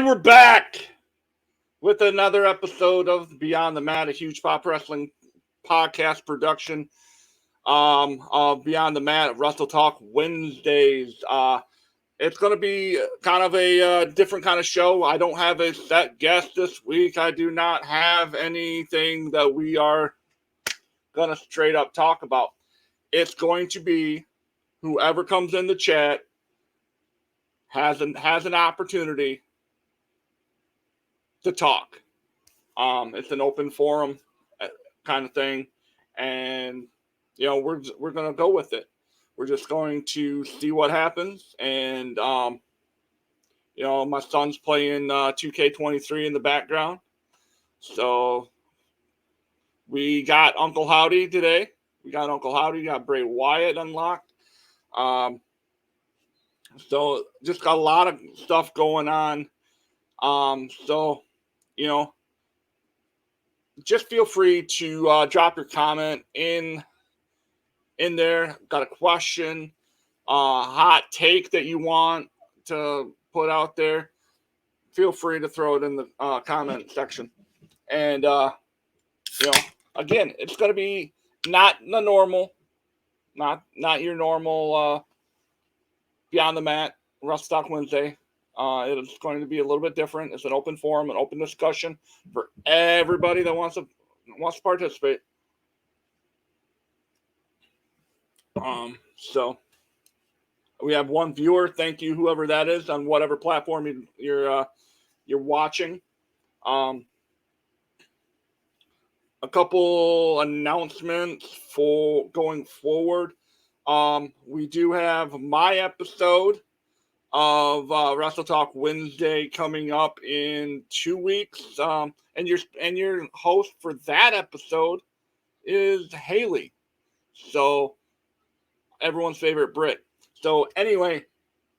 And we're back with another episode of Beyond the Mat, a huge pop wrestling podcast production. Beyond the Mat, WrestleTok Wednesdays. It's going to be kind of a different kind of show. I don't have a set guest this week. I do not have anything that we are going to straight up talk about. It's going to be whoever comes in the chat has an opportunity to talk. It's an open forum kind of thing, and we're gonna go with it. We're just going to see what happens, and my son's playing 2K23 in the background, so we got Uncle Howdy today. We got Bray Wyatt unlocked. So just got a lot of stuff going on. Just feel free to drop your comment in there. Got a question, hot take that you want to put out there, feel free to throw it in the comment section. And again, it's going to be not the normal, not your normal Beyond the Mat WrestleTok Wednesday. It is going to be a little bit different. It's an open forum, an open discussion for everybody that wants to participate. So we have one viewer. Thank you, whoever that is, on whatever platform you're watching. A couple announcements for going forward. We do have my episode of WrestleTok Wednesday coming up in 2 weeks, and your host for that episode is Haley, so everyone's favorite Brit. So anyway,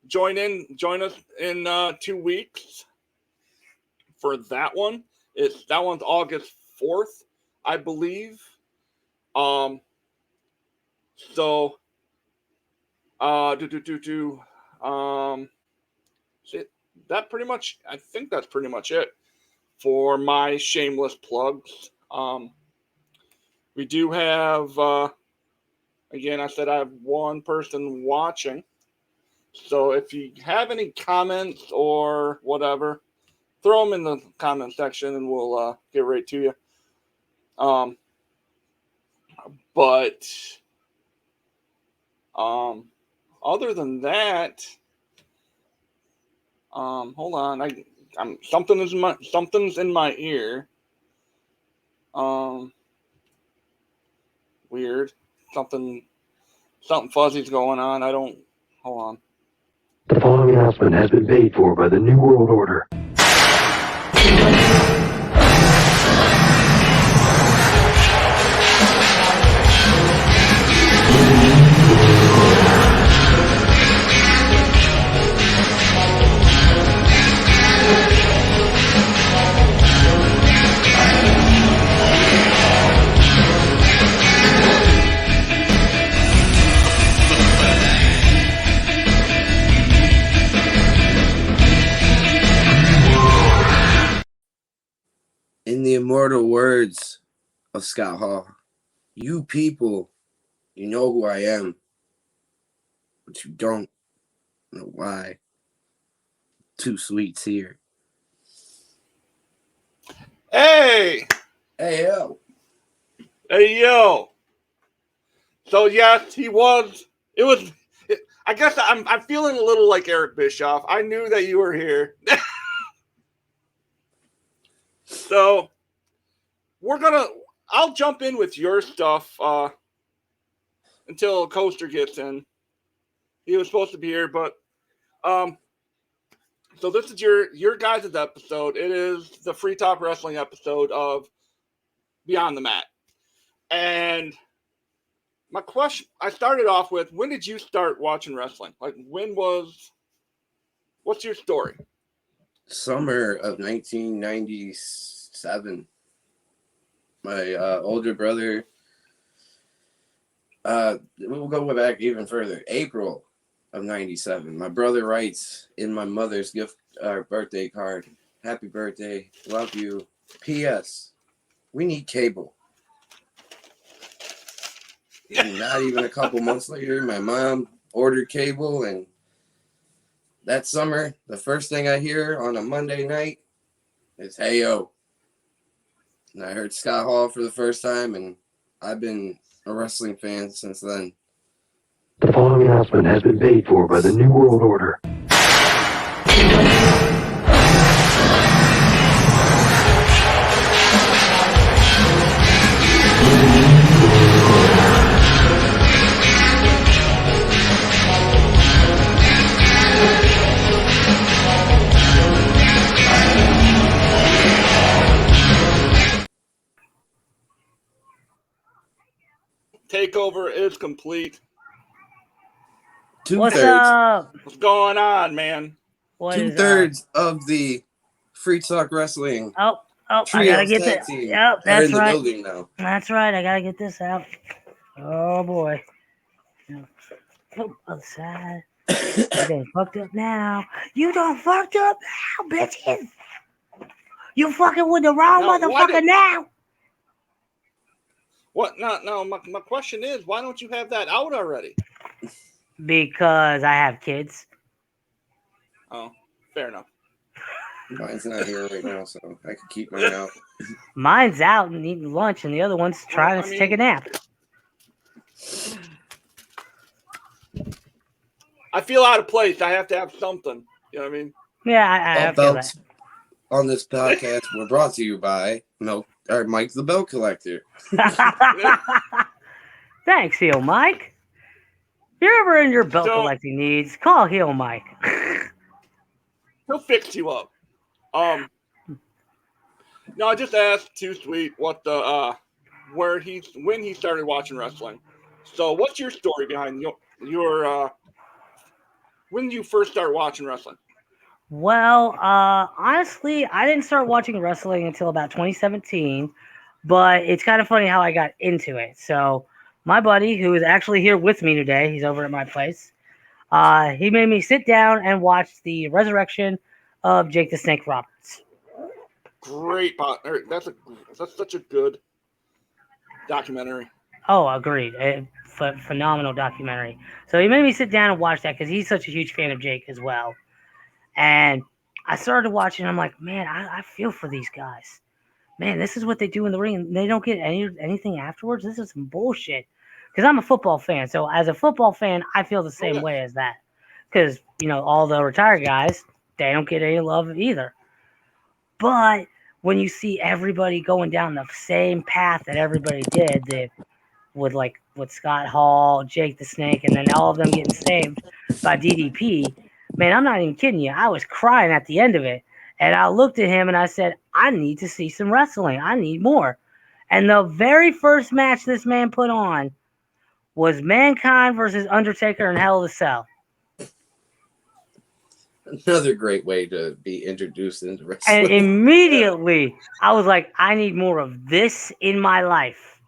join us in 2 weeks for that one. That one's August 4th, I believe. That pretty much, I think that's pretty much it for my shameless plugs. We do have, again, I said I have one person watching. So if you have any comments or whatever, throw them in the comment section and we'll get right to you. Other than that, hold on. Something's in my ear. Weird. Something fuzzy's going on. Hold on. The following announcement has been paid for by the New World Order. In the immortal words of Scott Hall, you people, you know who I am, but you don't know why. Two sweets here. Hey, yo. So yes, he was. I guess I'm feeling a little like Eric Bischoff. I knew that you were here. So I'll jump in with your stuff until Coaster gets in. He was supposed to be here, but so this is your guys' episode. It is the Free Talk Wrestling episode of Beyond the Mat. And my question, I started off with, when did you start watching wrestling? Like, what's your story? Summer of 1997. My older brother, we'll go back even further. April of 97. My brother writes in my mother's gift birthday card. Happy birthday. Love you. P.S. We need cable. And not even a couple months later, my mom ordered cable, and that summer, the first thing I hear on a Monday night is "Hey Yo." And I heard Scott Hall for the first time, and I've been a wrestling fan since then. The following announcement has been paid for by the New World Order. Takeover is complete. What's up? What's going on, man? Two-thirds of the Free Talk Wrestling I gotta Trios get tag that. team Yep, are that's in the right. building now. That's right. I gotta get this out. Oh boy. Other side. You done fucked up now. You done fucked up now, bitches. You fucking with the wrong motherfucker now. What? No. My question is, why don't you have that out already? Because I have kids. Oh, fair enough. Mine's not here right now, so I can keep mine out. Mine's out and eating lunch, and the other one's trying to take a nap. I feel out of place. I have to have something. You know what I mean? Yeah, I feel that. On this podcast, we're brought to you by Mike the Bell Collector. Thanks, Heel Mike. If you're ever in your belt collecting needs, call Heel Mike. He'll fix you up. No, I just asked Too Sweet what the when he started watching wrestling. So, what's your story behind your when you first started watching wrestling? Well, honestly, I didn't start watching wrestling until about 2017, but it's kind of funny how I got into it. So, my buddy, who is actually here with me today, he's over at my place. He made me sit down and watch the resurrection of Jake the Snake Roberts. Great, that's such a good documentary. Oh, agreed. Phenomenal documentary. So he made me sit down and watch that because he's such a huge fan of Jake as well. And I started watching. I'm like, man, I feel for these guys. Man, this is what they do in the ring, and they don't get anything afterwards. This is some bullshit. Because I'm a football fan, so as a football fan, I feel the same way as that. Because all the retired guys, they don't get any love either. But when you see everybody going down the same path that everybody did, with Scott Hall, Jake the Snake, and then all of them getting saved by DDP, man, I'm not even kidding you. I was crying at the end of it. And I looked at him and I said, I need to see some wrestling. I need more. And the very first match this man put on was Mankind versus Undertaker in Hell in a Cell. Another great way to be introduced into wrestling. And immediately, I was like, I need more of this in my life.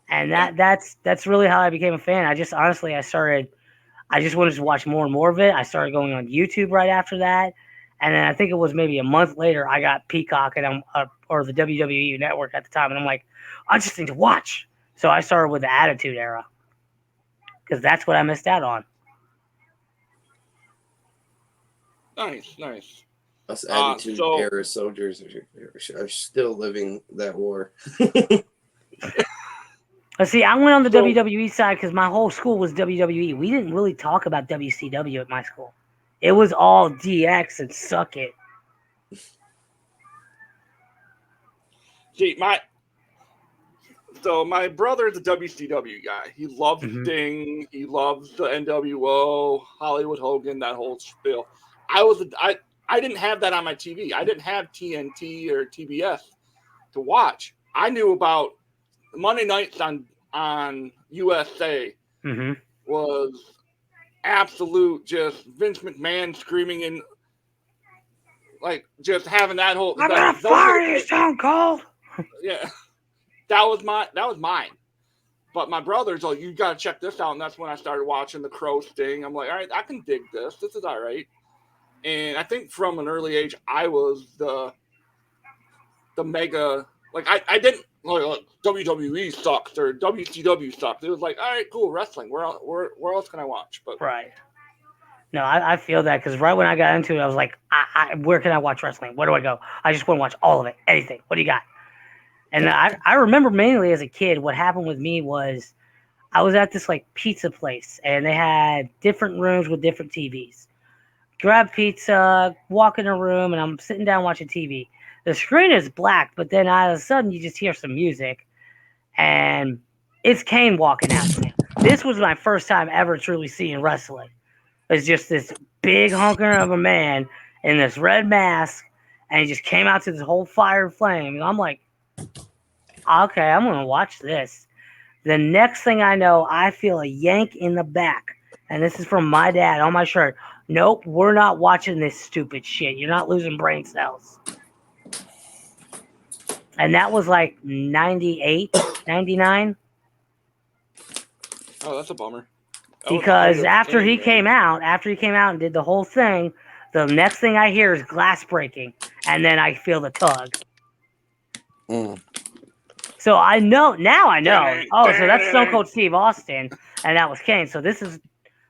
And that's really how I became a fan. I just wanted to watch more and more of it. I started going on YouTube right after that. And then I think it was maybe a month later, I got Peacock or the WWE Network at the time. And I'm like, I just need to watch. So I started with the Attitude Era. Because that's what I missed out on. Nice. Us Attitude Era soldiers are still living that war. Let's see, I went on the WWE side because my whole school was WWE. We didn't really talk about WCW at my school. It was all DX and suck it. See, my brother's a WCW guy. He loves Sting. He loves the NWO, Hollywood Hogan, that whole spiel. I didn't have that on my TV. I didn't have TNT or TBS to watch. I knew about Monday nights on USA was absolute just Vince McMahon screaming in, like, just having that whole. I'm gonna fire you, Stone Cold. Yeah, that was mine. But my brother's like, you gotta check this out, and that's when I started watching the Crow Sting. I'm like, all right, I can dig this. This is all right. And I think from an early age, I was the mega, like I didn't like WWE sucked or WCW sucked. It was like, all right, cool, wrestling. Where else can I watch? But Right. No, I feel that because right when I got into it, I was like, where can I watch wrestling? Where do I go? I just want to watch all of it, anything. What do you got? And I remember mainly as a kid, what happened with me was I was at this like pizza place, and they had different rooms with different TVs. Grab pizza, walk in a room, and I'm sitting down watching TV. The screen is black, but then all of a sudden you just hear some music, and it's Kane walking out. This was my first time ever truly seeing wrestling. It's just this big hunker of a man in this red mask, and he just came out to this whole fire and flame. And I'm like, okay, I'm gonna watch this. The next thing I know, I feel a yank in the back, and this is from my dad on my shirt. Nope, we're not watching this stupid shit. You're not losing brain cells. And that was like 98, 99. oh, that's a bummer. Because after he came out and did the whole thing, the next thing I hear is glass breaking, and then I feel the tug. So I know now. Oh, so that's Stone Cold Steve Austin, and that was Kane. So this is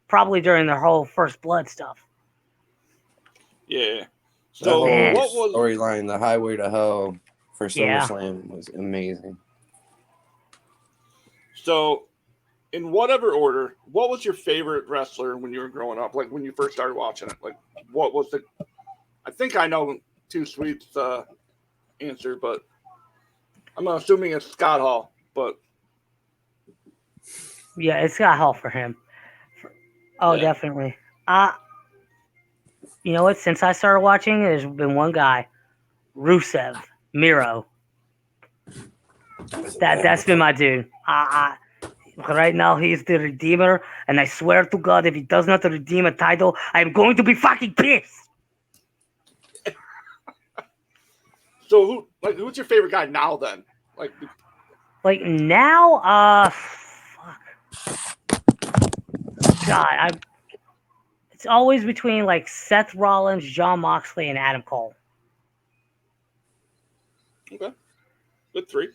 probably during the whole First Blood stuff. Yeah. So So what was storyline? The Highway to Hell for SummerSlam was amazing. So, in whatever order, what was your favorite wrestler when you were growing up? Like when you first started watching it? Like what was the? I think I know Too Sweet's answer, but I'm assuming it's Scott Hall. But yeah, it's Scott Hall for him. Oh, yeah. Definitely. You know what? Since I started watching, there's been one guy, Rusev, Miro. That's been my dude. Right now, he's the Redeemer, and I swear to God, if he does not redeem a title, I'm going to be fucking pissed. So who's your favorite guy now then? Like now, fuck. God, it's always between like Seth Rollins, Jon Moxley, and Adam Cole. Okay. Good three.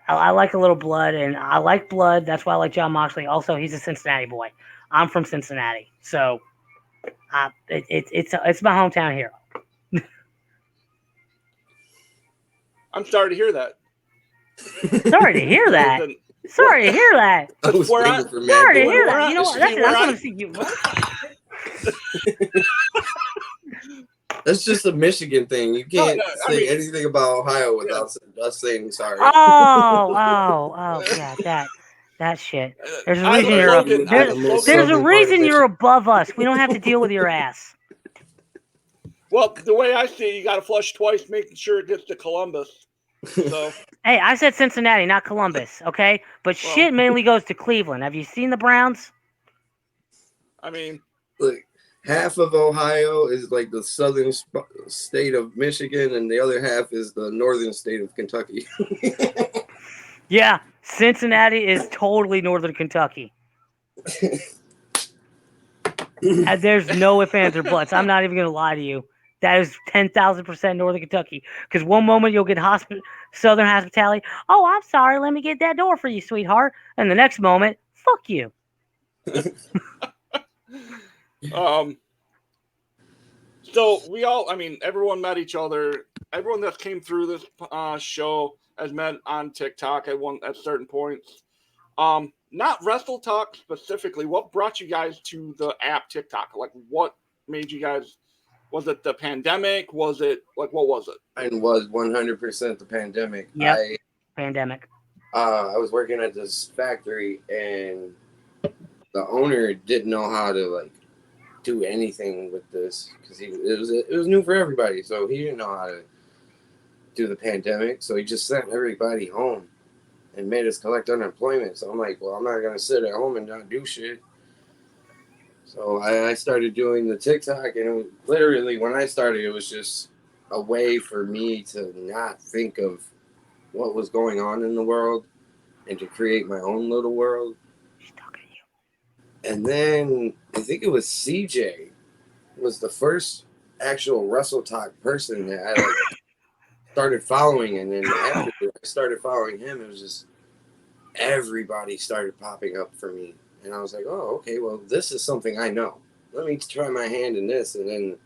I like a little blood, and I like blood. That's why I like Jon Moxley. Also, he's a Cincinnati boy. I'm from Cincinnati, so it's my hometown hero. I'm sorry to hear that. Sorry to hear that. Sorry to hear that. Sorry to hear that. You know what? I'm going to see you. That's just a Michigan thing. You can't say anything about Ohio without us saying sorry. Oh, yeah, that shit. There's a reason there's a reason you're above us. We don't have to deal with your ass. Well, the way I see it, you got to flush twice, making sure it gets to Columbus. So. Hey, I said Cincinnati, not Columbus, okay? But shit mainly goes to Cleveland. Have you seen the Browns? I mean, look, half of Ohio is like the southern state of Michigan, and the other half is the northern state of Kentucky. Yeah, Cincinnati is totally northern Kentucky. And there's no ifs, ands, or buts. I'm not even going to lie to you. That is 10,000% northern Kentucky. Because one moment you'll get southern hospitality. Oh, I'm sorry. Let me get that door for you, sweetheart. And the next moment, fuck you. So we all, everyone met each other. Everyone that came through this show has met on TikTok at certain points. Not WrestleTok specifically. What brought you guys to the app TikTok? Like, what made you guys? Was it the pandemic? Was it what was it? It was 100% the pandemic. Yeah, pandemic. I was working at this factory, and the owner didn't know how to do anything with this because it was new for everybody. So he didn't know how to do the pandemic. So he just sent everybody home and made us collect unemployment. So I'm like, well, I'm not gonna sit at home and not do shit. So I started doing the TikTok, and literally when I started, it was just a way for me to not think of what was going on in the world and to create my own little world. And then I think it was CJ was the first actual WrestleTok person that I like started following, and then after I started following him, it was just everybody started popping up for me, and I was like, oh, okay, well, this is something I know. Let me try my hand in this, and then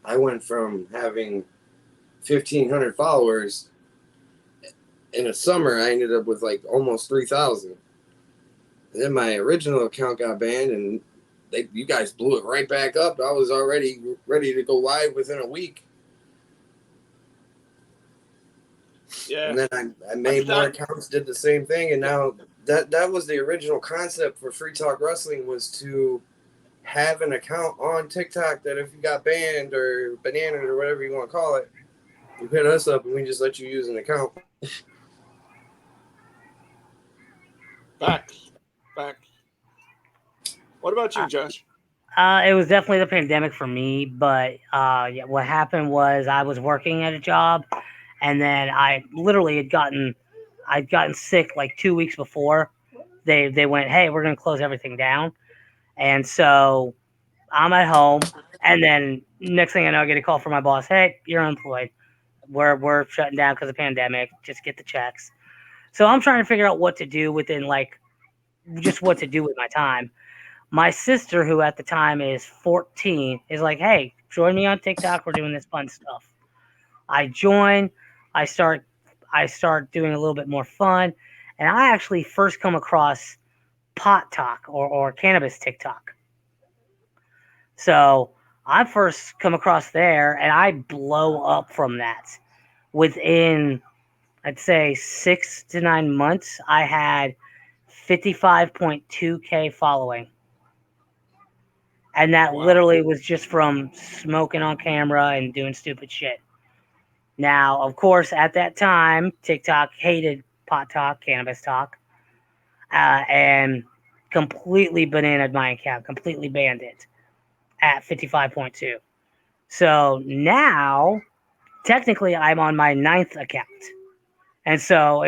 I went from having 1,500 followers in a summer. I ended up with like almost 3,000. And then my original account got banned, and you guys blew it right back up. I was already ready to go live within a week. Yeah. And then I made more accounts, did the same thing, and now that was the original concept for Free Talk Wrestling, was to have an account on TikTok that if you got banned or bananas or whatever you want to call it, you hit us up and we just let you use an account. Facts. What about you, Josh? It was definitely the pandemic for me, but yeah, what happened was I was working at a job, and then I literally I'd gotten sick like 2 weeks before. They went, hey, we're gonna close everything down, and so I'm at home, and then next thing I know, I get a call from my boss, hey, you're unemployed. We're shutting down because of the pandemic. Just get the checks. So I'm trying to figure out what to do within just what to do with my time. My sister, who at the time is 14, is like, hey, join me on TikTok. We're doing this fun stuff. I join. I start doing a little bit more fun. And I actually first come across pot talk or cannabis TikTok. So I first come across there and I blow up from that. Within, I'd say, 6 to 9 months, I had 55.2K following. And that literally was just from smoking on camera and doing stupid shit. Now, of course, at that time, TikTok hated pot talk, cannabis talk, and completely bananaed my account, completely banned it at 55.2. So now, technically, I'm on my 9th account. And so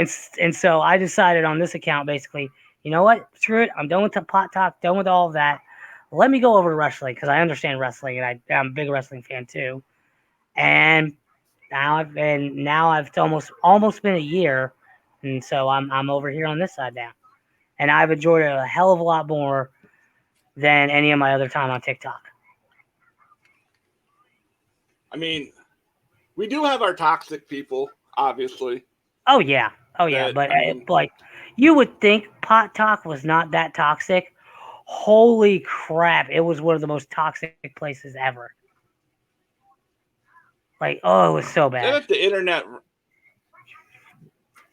I decided on this account, basically, you know what? Screw it. I'm done with the pot talk, done with all of that. Let me go over to wrestling because I understand wrestling and I'm a big wrestling fan too. And now I've almost been a year, and so I'm over here on this side now, and I've enjoyed it a hell of a lot more than any of my other time on TikTok. I mean, we do have our toxic people, obviously. Oh yeah, but like you would think pot talk was not that toxic. Holy crap! It was one of the most toxic places ever. Like, oh, it was so bad. That the internet.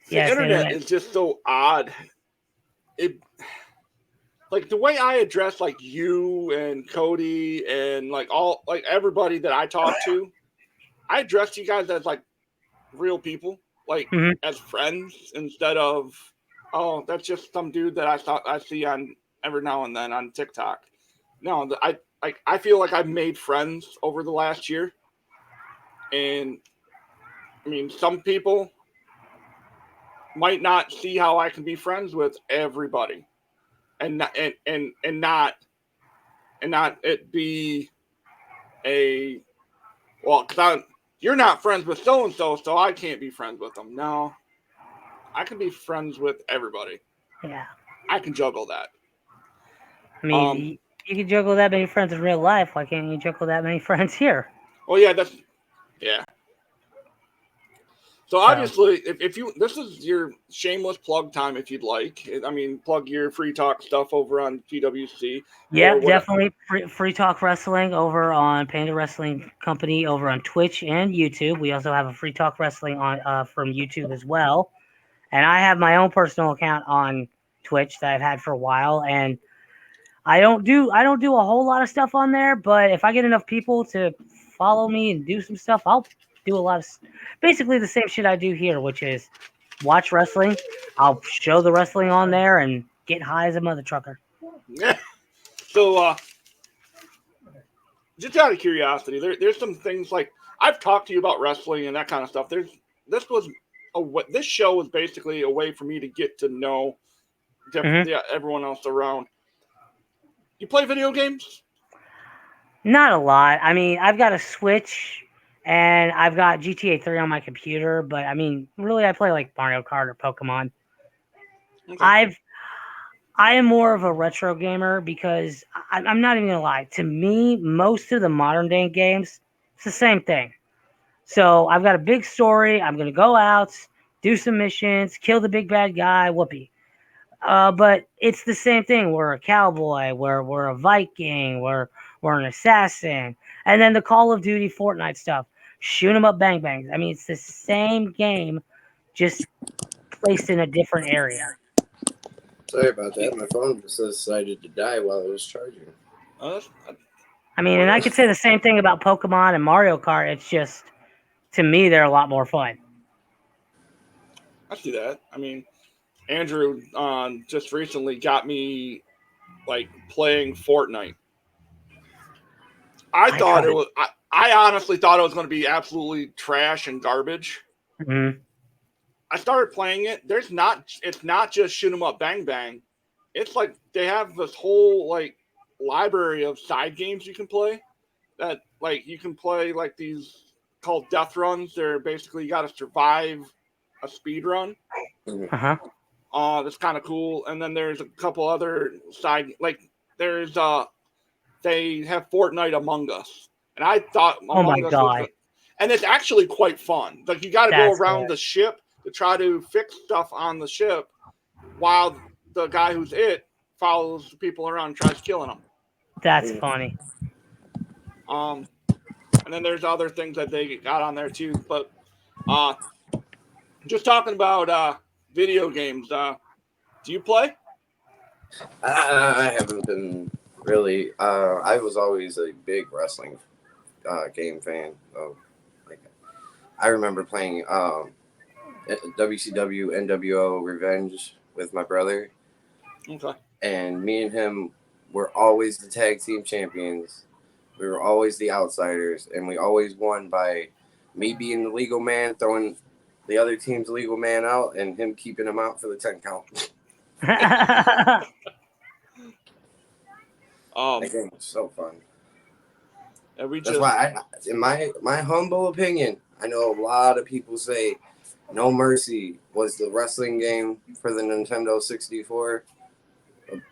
The internet is just so odd. It, like the way I address like you and Cody and like everybody that I talk to, I address you guys as like real people, like as friends, instead of, oh, that's just some dude that I see on every now and then on TikTok. No, I feel like I've made friends over the last year, and I mean, some people might not see how I can be friends with everybody, and not it be a, well, because you're not friends with so and so I can't be friends with them. No, I can be friends with everybody. Yeah, I can juggle that. I mean, you can juggle that many friends in real life. Why can't you juggle that many friends here? Oh yeah, yeah. So obviously, if you, this is your shameless plug time if you'd like. I mean, plug your free talk stuff over on PWC. Yeah, definitely free talk wrestling over on Panda Wrestling Company over on Twitch and YouTube. We also have a free talk wrestling on from YouTube as well, and I have my own personal account on Twitch that I've had for a while, and I don't do a whole lot of stuff on there, but if I get enough people to follow me and do some stuff, I'll do a lot of basically the same shit I do here, which is watch wrestling. I'll show the wrestling on there and get high as a mother trucker. Yeah. So, just out of curiosity, there's some things like I've talked to you about wrestling and that kind of stuff. This show was basically a way for me to get to know everyone else around. You play video games? Not a lot. I mean, I've got a Switch and I've got GTA 3 on my computer, but I mean, really, I play like Mario Kart or Pokemon. Okay. I've I am more of a retro gamer because I'm not even gonna lie. To me, most of the modern day games, it's the same thing. So I've got a big story. I'm gonna go out, do some missions, kill the big bad guy. Whoopee. But it's the same thing. We're a cowboy. We're a Viking. We're an assassin. And then the Call of Duty Fortnite stuff. Shoot 'em up, bang bangs. I mean, it's the same game, just placed in a different area. Sorry about that. My phone just decided to die while it was charging. Uh, I mean, and I could say the same thing about Pokemon and Mario Kart. It's just, to me, they're a lot more fun. I see that. I mean, Andrew just recently got me like playing Fortnite. I I thought tried. it was. I honestly thought it was going to be absolutely trash and garbage. Mhm. I started playing it. There's not. It's not just shoot 'em up, bang bang. It's like they have this whole like library of side games you can play. That like you can play like these called death runs. They're basically you got to survive a speed run. Uh huh. That's kind of cool. And then there's a couple other side like there's they have Fortnite Among Us, and I thought Oh my Among Us was, god, and it's actually quite fun. Like you got to go that's good. around the ship to try to fix stuff on the ship, while the guy who's it follows the people around and tries killing them. That's funny. Um, and then there's other things that they got on there too. But uh, just talking about video games. Do you play? I haven't been really. I was always a big wrestling game fan. Of, like, I remember playing WCW NWO Revenge with my brother, Okay. and me and him were always the tag team champions. We were always the outsiders, and we always won by me being the legal man, throwing the other team's legal man out, and him keeping him out for the 10 count. That game was so fun. And we That's just why, in my humble opinion, I know a lot of people say No Mercy was the wrestling game for the Nintendo 64.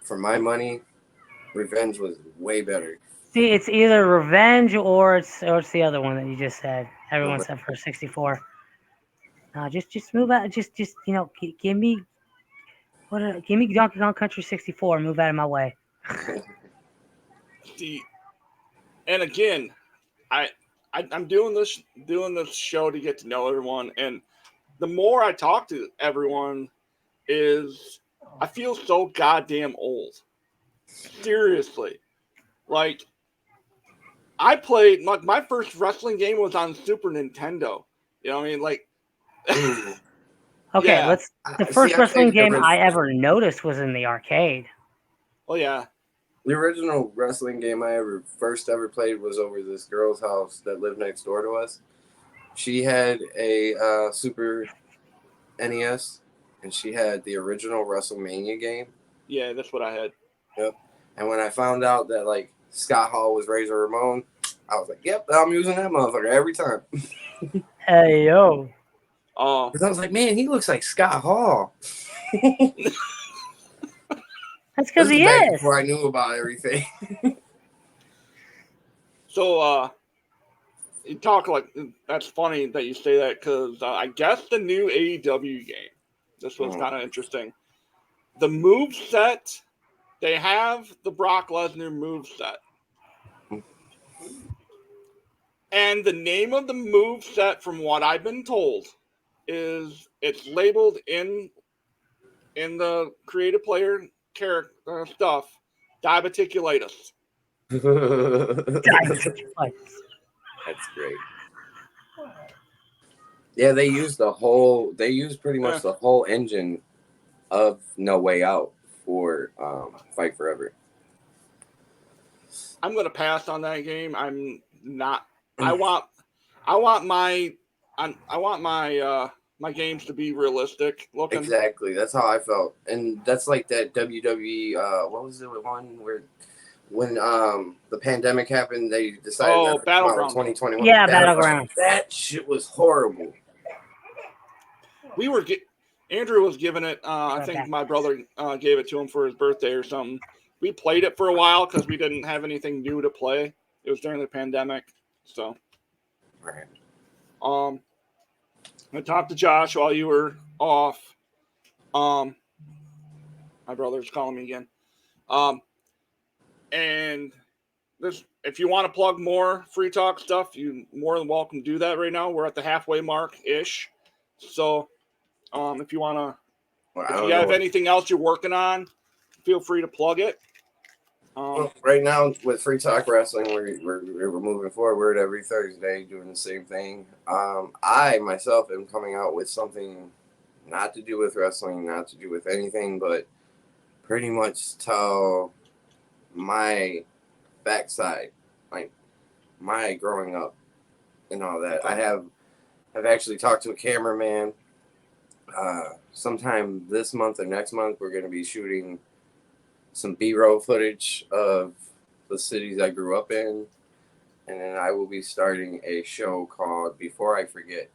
For my money, Revenge was way better. See, it's either Revenge or it's the other one that you just said. Everyone said for 64. No, just move out. Just give me give me Donkey Kong Country 64. Move out of my way. the and again, I, I'm doing this show to get to know everyone, and the more I talk to everyone, is I feel so goddamn old. Seriously, like I played my first wrestling game was on Super Nintendo. You know what I mean? Like, Okay, yeah, let's. The See, first I played wrestling game I ever noticed was in the arcade. oh yeah, the original wrestling game I ever played was over this girl's house that lived next door to us. She had a Super NES, and she had the original WrestleMania game. yeah, that's what I had. Yep. And when I found out that like Scott Hall was Razor Ramon, I was like, "Yep, I'm using that motherfucker every time." Hey yo. Because I was like, "Man, he looks like Scott Hall." That's This because is he back is. before I knew about everything. So you talk like that's funny that you say that because I guess the new AEW game. This was kind of interesting. The move set they have the Brock Lesnar move set. And the name of the move set, from what I've been told, is it's labeled in the creative player character stuff, diverticulitis. That's great. Yeah, they used pretty much the whole engine of No Way Out for Fight Forever. I'm gonna pass on that game. I'm not. I want my my games to be realistic looking. Exactly. That's how I felt. And that's like that WWE what was it one where when the pandemic happened, they decided not to come out with Battleground. 2021. Yeah, Battleground. That shit was horrible. Andrew was giving it. I think my brother gave it to him for his birthday or something. We played it for a while because we didn't have anything new to play. It was during the pandemic, so. Right. I talked to Josh while you were off. My brother's calling me again. And this, if you want to plug more free talk stuff, you more than welcome to do that right now. We're at the halfway mark ish. So, if you want to, if you have anything else you're working on, feel free to plug it. Well, right now with Free Talk Wrestling, we're moving forward every Thursday doing the same thing. I myself am coming out with something not to do with wrestling, not to do with anything, but pretty much tell my backside, like my growing up and all that. I've actually talked to a cameraman. Sometime this month or next month, we're going to be shooting some B-roll footage of the cities I grew up in, and then I will be starting a show called Before I Forget,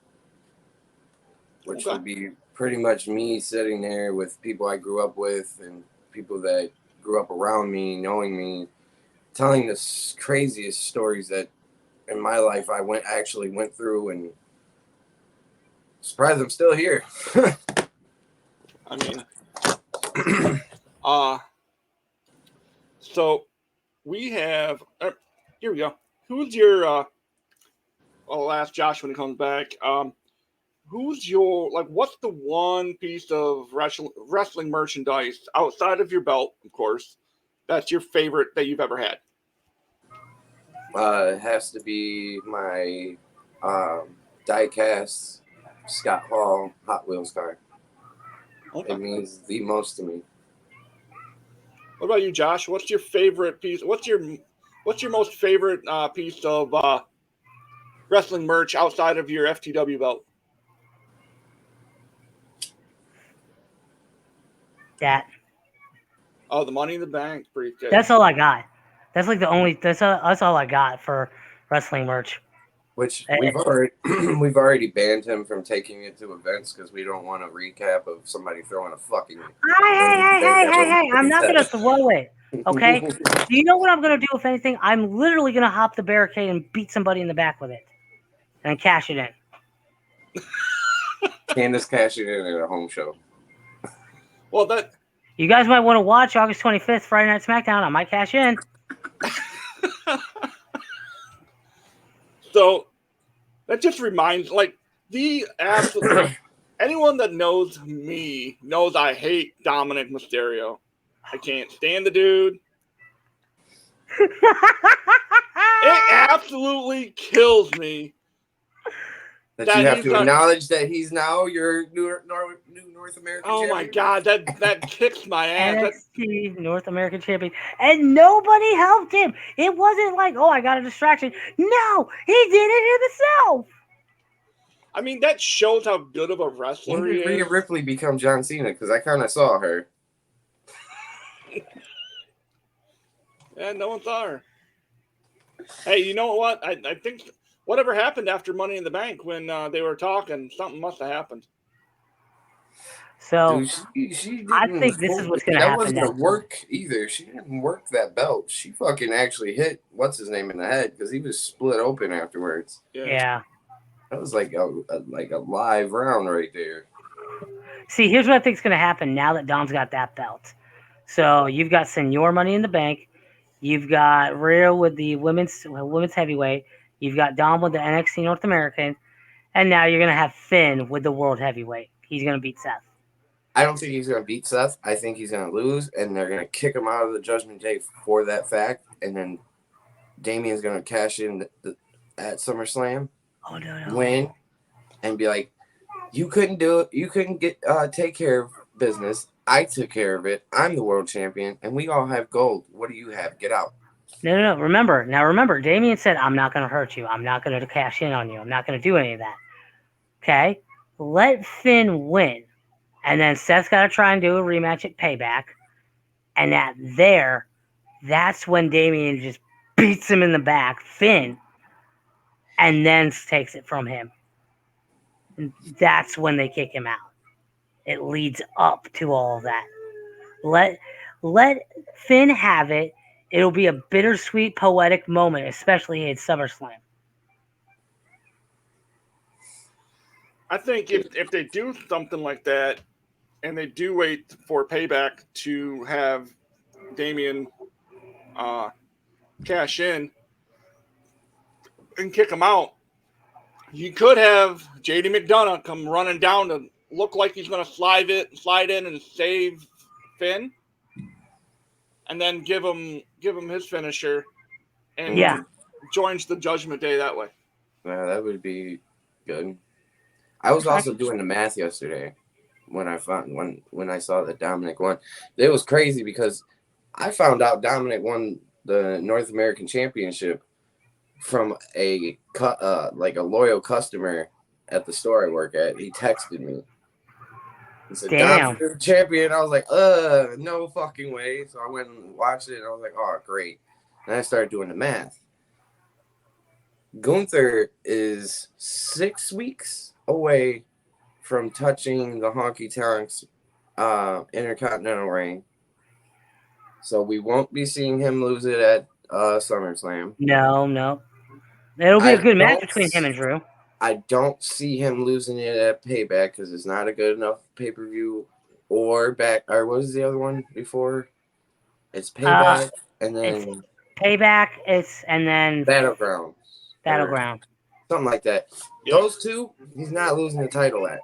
which will be pretty much me sitting there with people I grew up with and people that grew up around me, knowing me, telling the craziest stories that in my life I actually went through, and surprised I'm still here. I mean, so we have, here we go. Who's your, I'll ask Josh when he comes back. Who's your, like, what's the one piece of wrestling merchandise outside of your belt, of course, that's your favorite that you've ever had? It has to be my die-cast Scott Hall Hot Wheels car. Okay. It means the most to me. What about you, Josh? What's your favorite piece? What's your most favorite piece of wrestling merch outside of your FTW belt? That. Oh, the Money in the Bank briefcase. That's all I got. That's like the only. That's all I got for wrestling merch. Which we've already banned him from taking it to events because we don't want a recap of somebody throwing a fucking. Hey! I'm not gonna throw it. Okay. Do you know what I'm gonna do? If anything, I'm literally gonna hop the barricade and beat somebody in the back with it, and cash it in. Candace cashing in at a home show. Well, that. You guys might want to watch August 25th, Friday Night SmackDown. I might cash in. So that just reminds, like, the absolute anyone that knows me knows I hate Dominic Mysterio. I can't stand the dude. It absolutely kills me. That you have to acknowledge that he's now your new North American champion. My God, that kicks my ass. NXT North American champion. And nobody helped him. It wasn't like, oh, I got a distraction. No, he did it himself. I mean, that shows how good of a wrestler he is. When did Rhea Ripley become John Cena? Because I kind of saw her. Yeah, no one saw her. Hey, you know what? I think whatever happened after Money in the Bank when they were talking, something must have happened. So Dude, she I think this is what's going to happen. That wasn't a work either. She didn't work that belt. She fucking actually hit what's his name in the head because he was split open afterwards. Yeah. That was like a live round right there. See, here's what I think is going to happen now that Dom's got that belt. So you've got Senor Money in the Bank. You've got Rhea with the women's heavyweight. You've got Dom with the NXT North American. And now you're going to have Finn with the world heavyweight. He's going to beat Seth. I don't think he's going to beat Seth. I think he's going to lose, and they're going to kick him out of the Judgment Day for that fact. And then Damien's going to cash in at SummerSlam. Oh, no. Win, and be like, you couldn't do it. You couldn't take care of business. I took care of it. I'm the world champion, and we all have gold. What do you have? Get out. No. Remember, Damien said, I'm not going to hurt you. I'm not going to cash in on you. I'm not going to do any of that. Okay? Let Finn win. And then Seth's got to try and do a rematch at Payback. And That's when Damien just beats him in the back, Finn, and then takes it from him. And that's when they kick him out. It leads up to all of that. Let Finn have it. It'll be a bittersweet, poetic moment, especially at SummerSlam. I think if they do something like that, and they do wait for Payback to have Damien cash in and kick him out, you could have JD McDonough come running down to look like he's going to slide in and save Finn, and then give him his finisher, and joins the Judgment Day that way. Yeah, that would be good. I was also doing the math yesterday when I saw that Dominic won. It was crazy because I found out Dominic won the North American Championship from a loyal customer at the store I work at. He texted me. He said, Damn. Dom's champion. I was like, no fucking way. So I went and watched it, and I was like, oh, great. And I started doing the math. Gunther is 6 weeks away from touching the Honky Tonks Intercontinental reign. So we won't be seeing him lose it at SummerSlam. No. It'll be a good match between him and Drew. I don't see him losing it at Payback because it's not a good enough pay-per-view or what was the other one before? It's Payback and then Payback, and then Battleground. Something like that. Yeah. Those two, he's not losing the title at.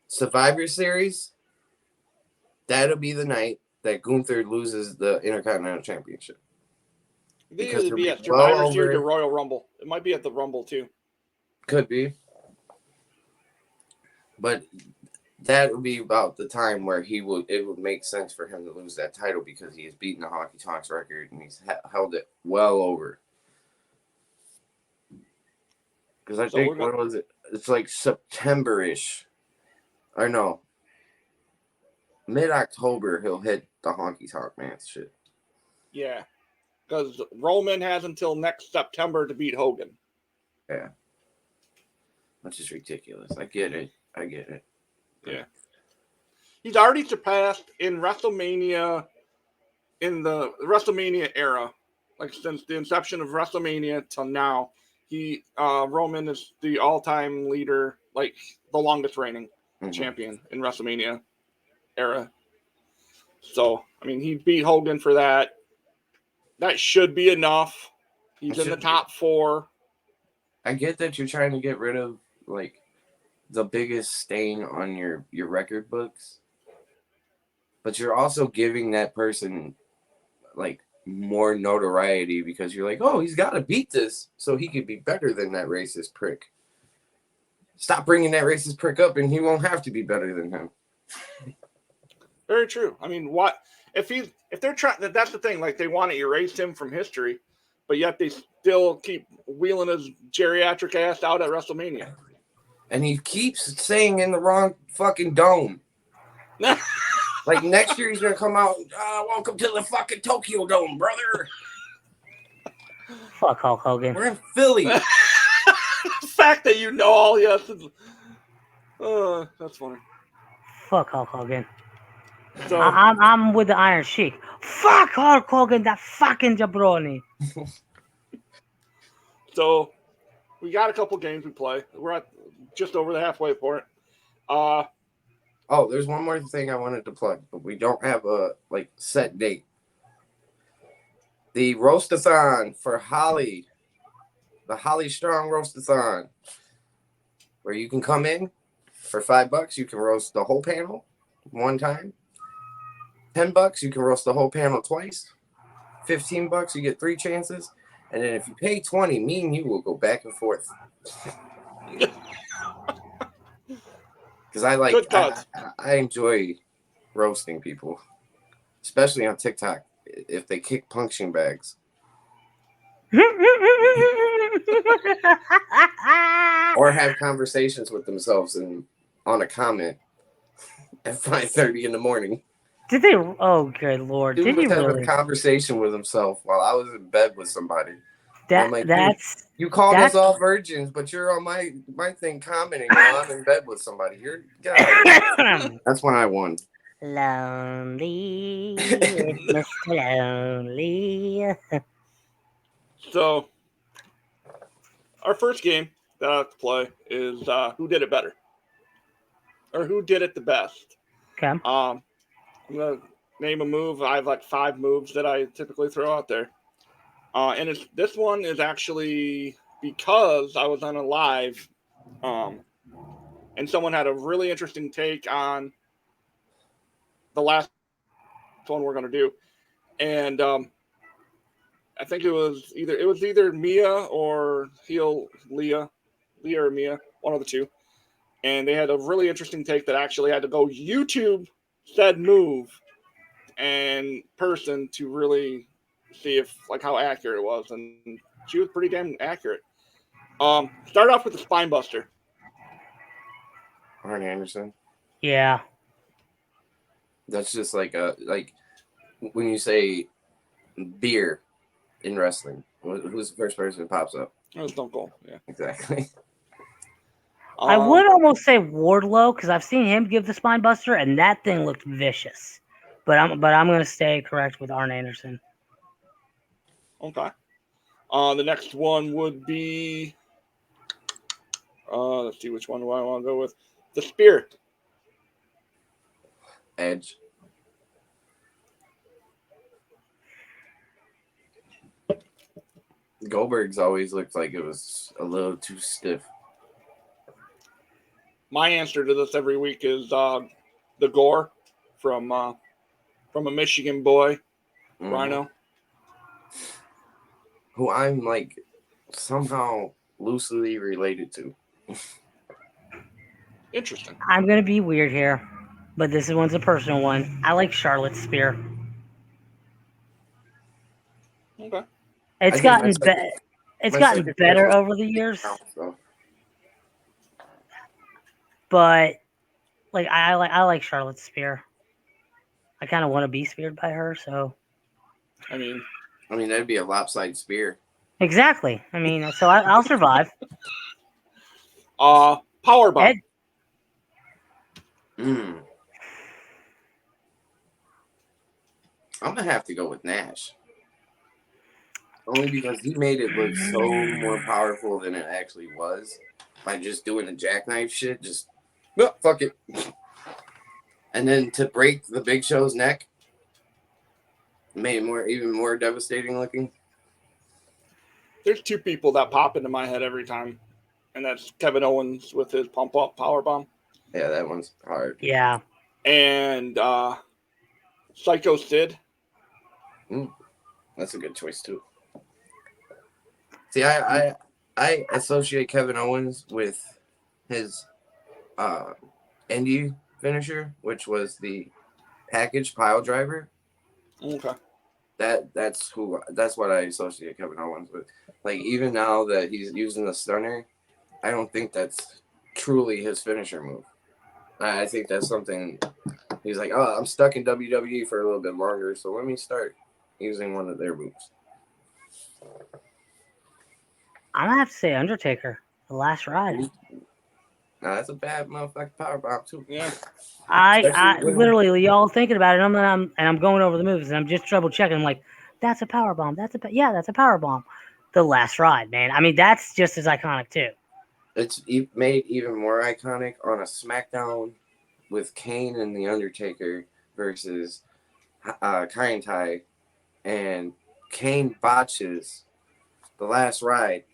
Survivor Series, that'll be the night that Gunther loses the Intercontinental Championship. It could either be at Survivor Series or Royal Rumble. It might be at the Rumble too. Could be. But that would be about the time where it would make sense for him to lose that title because he has beaten the Honky Tonks record and he's held it well over. Because I think, what was it? It's like September-ish. Or no. Mid-October, he'll hit the Honky Tonk man shit. Yeah. Because Roman has until next September to beat Hogan. Yeah. Which is ridiculous. I get it. Yeah. He's already surpassed in WrestleMania, in the WrestleMania era. Like, since the inception of WrestleMania till now, Roman is the all-time leader, like, the longest reigning champion in WrestleMania era. So, I mean, he beat Hogan for that. That should be enough. He's in the top 4. I get that you're trying to get rid of, like, the biggest stain on your record books. But you're also giving that person, like, more notoriety because you're like, oh, he's got to beat this so he could be better than that racist prick. Stop bringing that racist prick up and he won't have to be better than him. Very true. I mean, what if they're trying? That's the thing. Like, they want to erase him from history, but yet they still keep wheeling his geriatric ass out at WrestleMania. And he keeps saying in the wrong fucking dome. Like, next year he's gonna come out. Welcome to the fucking Tokyo Dome, brother. Fuck Hulk Hogan. We're in Philly. The fact that you know all he has to. That's funny. Fuck Hulk Hogan. So, I'm with the Iron Sheik. Fuck Hulk Hogan, that fucking jabroni. So, we got a couple games we play. We're at just over the halfway point. There's one more thing I wanted to plug, but we don't have a set date. The Roastathon for Holly, the Holly Strong Roastathon, where you can come in for $5. You can roast the whole panel one time. $10, you can roast the whole panel twice. $15, you get 3 chances. And then if you pay $20, me and you will go back and forth. Because I enjoy roasting people, especially on TikTok if they kick punching bags. Or have conversations with themselves on a comment at 5:30 in the morning. Did they? Oh, good lord! Dude Did was he having a really? conversation with himself while I was in bed with somebody. And I'm That like, dude, that's you called us that's. all virgins, but you're on my thing commenting while I'm in bed with somebody. You're get out of here. That's when I won. Lonely, it's Mr. Lonely. So our first game that I have to play is who did it better, or who did it the best. Okay. I'm gonna name a move. I have like 5 moves that I typically throw out there, and this one is actually because I was on a live, um, and someone had a really interesting take on the last one we're gonna do, and I think it was either Mia or Leah or Mia, one of the two, and they had a really interesting take that actually had to go YouTube said move and person to really see if like how accurate it was, and she was pretty damn accurate. Start off with the spine buster. Arn Anderson. Yeah. That's just like when you say beer in wrestling. Who's the first person that pops up? It was Stone Cold, yeah. Exactly. I would almost say Wardlow because I've seen him give the spine buster and that thing looked vicious. But I'm gonna stay correct with Arn Anderson. Okay. The next one would be. Let's see, which one do I want to go with? The spear. Edge. Goldberg's always looked like it was a little too stiff. My answer to this every week is the gore from a Michigan boy, Rhino. Who I'm like somehow loosely related to. Interesting. I'm gonna be weird here, but this one's a personal one. I like Charlotte's Spear. Okay. It's gotten better over the years, but like I like Charlotte's Spear. I kind of want to be speared by her, so. I mean, that'd be a lopsided spear. Exactly. I mean, so I'll survive. Power bomb. Ed, I'm gonna have to go with Nash. Only because he made it look so more powerful than it actually was by just doing the jackknife shit. Just fuck it, and then to break the Big Show's neck made it even more devastating looking. There's 2 people that pop into my head every time, and that's Kevin Owens with his pump up power bomb. Yeah, that one's hard. Yeah. And Psycho Sid. That's a good choice too. See, I associate Kevin Owens with his indie finisher, which was the package pile driver. Okay. That's what I associate Kevin Owens with. Like even now that he's using the stunner, I don't think that's truly his finisher move. I think that's something he's like, oh, I'm stuck in WWE for a little bit longer, so let me start using one of their moves. I'm gonna have to say Undertaker, the last ride. Now that's a bad motherfucking power bomb too. Yeah. I literally y'all thinking about it. I'm going over the moves and I'm just double checking. I'm like, that's a power bomb. That's a power bomb. The last ride, man. I mean, that's just as iconic too. It's made even more iconic on a SmackDown with Kane and the Undertaker versus Kai, and Kane botches the last ride,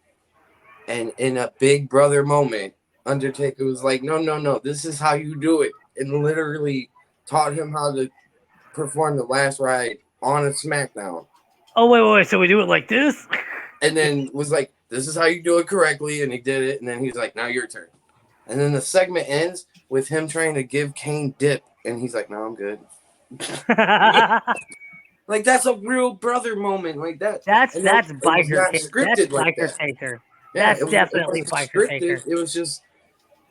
and in a Big Brother moment, Undertaker was like, no, this is how you do it, and literally taught him how to perform the last ride on a SmackDown. Oh, wait, so we do it like this? And then was like, this is how you do it correctly, and he did it, and then he's like, now your turn. And then the segment ends with him trying to give Kane dip, and he's like, no, I'm good. Like, that's a real brother moment like that. That's biker Taker. Taker. Yeah, that's definitely biker Taker. It was just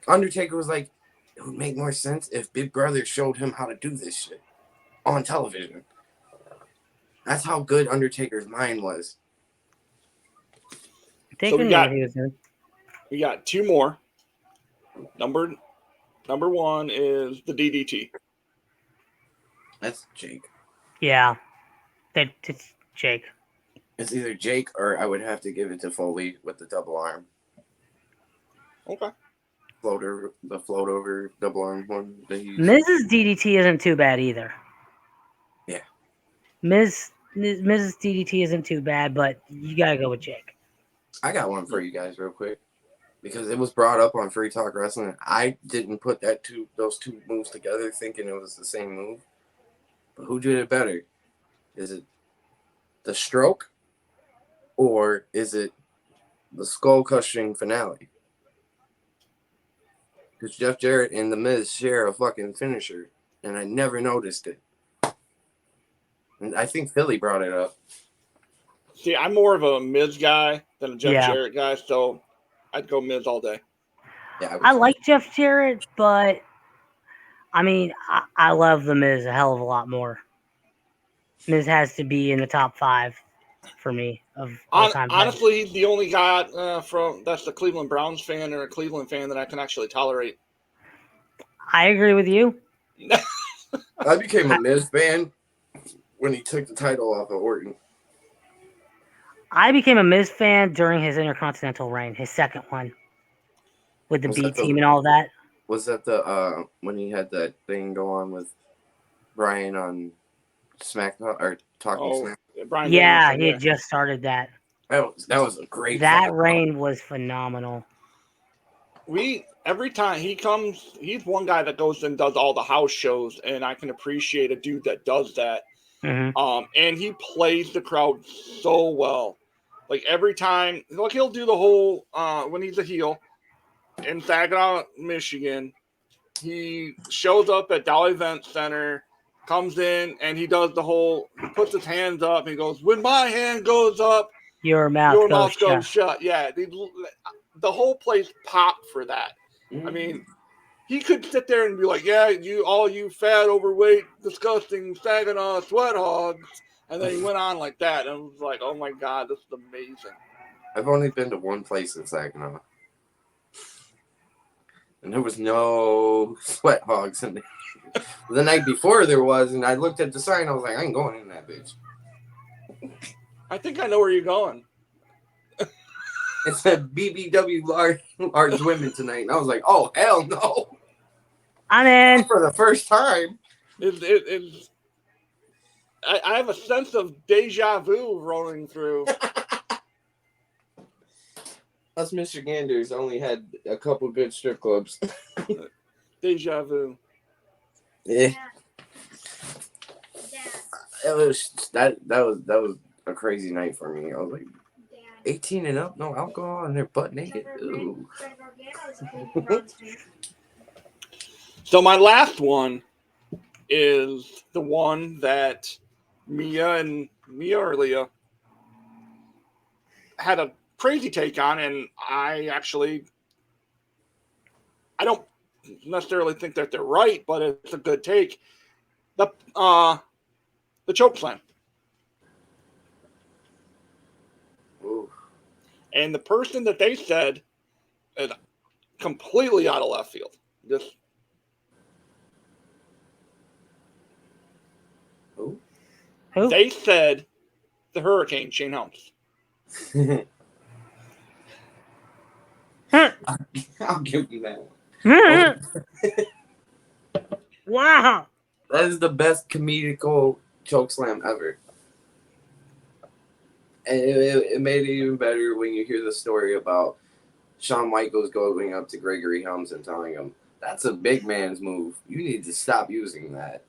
Undertaker was like, it would make more sense if Big Brother showed him how to do this shit. on television. That's how good Undertaker's mind was. Taker So we knew got- what he was doing. We got two more. Number one is the DDT. That's Jake. Yeah, it's Jake. It's either Jake or I would have to give it to Foley with the double arm. Okay. The float over double arm one that he used. Mrs. DDT isn't too bad either. Yeah. Mrs. DDT isn't too bad, but you gotta go with Jake. I got one for you guys real quick because it was brought up on Free Talk Wrestling. I didn't put those two moves together thinking it was the same move. But who did it better? Is it the stroke or is it the skull crushing finale? Because Jeff Jarrett and The Miz share a fucking finisher, and I never noticed it. And I think Philly brought it up. See, I'm more of a Miz guy than a Jeff Yeah. Jarrett guy, so I'd go Miz all day. Yeah, I like Jeff Jarrett, but I mean, I love The Miz a hell of a lot more. Miz has to be in the top 5 for me of all time. Honestly, he's the only guy that's the Cleveland Browns fan or a Cleveland fan that I can actually tolerate. I agree with you. I became a Miz fan when he took the title off of Orton. I became a Miz fan during his Intercontinental reign, his second one, with the Was B that team and all that. Was that the when he had that thing go on with Brian on SmackDown or Talking Smack? Brian Yeah, Danielson, he had just started that. That was a great. That reign was phenomenal. Every time he comes, he's one guy that goes and does all the house shows, and I can appreciate a dude that does that. Mm-hmm. And he plays the crowd so well. Like every time, like he'll do the whole when he's a heel in Saginaw, Michigan. He shows up at Dow Event Center, comes in, and he does the whole. He puts his hands up. And he goes, "When my hand goes up, Your mouth goes shut." Yeah, the whole place popped for that. I mean, he could sit there and be like, "Yeah, you fat, overweight, disgusting Saginaw sweat hogs," and then he went on like that, and I was like, "Oh my god, this is amazing." I've only been to one place in Saginaw, and there was no sweat hogs in there. The night before there was, and I looked at the sign. I was like, I ain't going in that bitch. I think I know where you're going. It said BBW large women tonight, and I was like, oh hell no! I'm in. Not for the first time. I have a sense of deja vu rolling through. Us Michiganders only had a couple good strip clubs. Deja vu. Yeah. It was that was a crazy night for me. I was like 18 and up, no alcohol, and they're butt naked. Ooh. So my last one is the one that Mia or Leah had a crazy take on, and I don't necessarily think that they're right, but it's a good take. The choke slam. Ooh. And the person that they said is completely out of left field. Just Who? They said the Hurricane, Shane Helms. I'll give you that one. Wow. That is the best comedical chokeslam ever. And it made it even better when you hear the story about Shawn Michaels going up to Gregory Helms and telling him, that's a big man's move. You need to stop using that.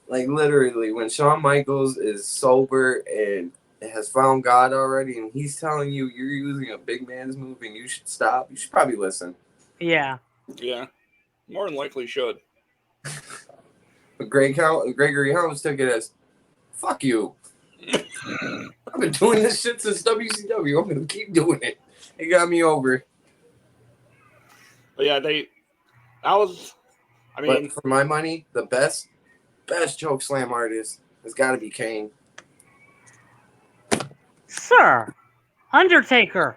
Like literally, when Shawn Michaels is sober and has found God already and he's telling you you're using a big man's move and you should stop, you should probably listen. Yeah. Yeah. More than likely should. But Gregory Helms took it as, fuck you. I've been doing this shit since WCW. I'm going to keep doing it. It got me over. But yeah, I mean, but for my money, the best chokeslam artist has got to be Kane. Sir, Undertaker.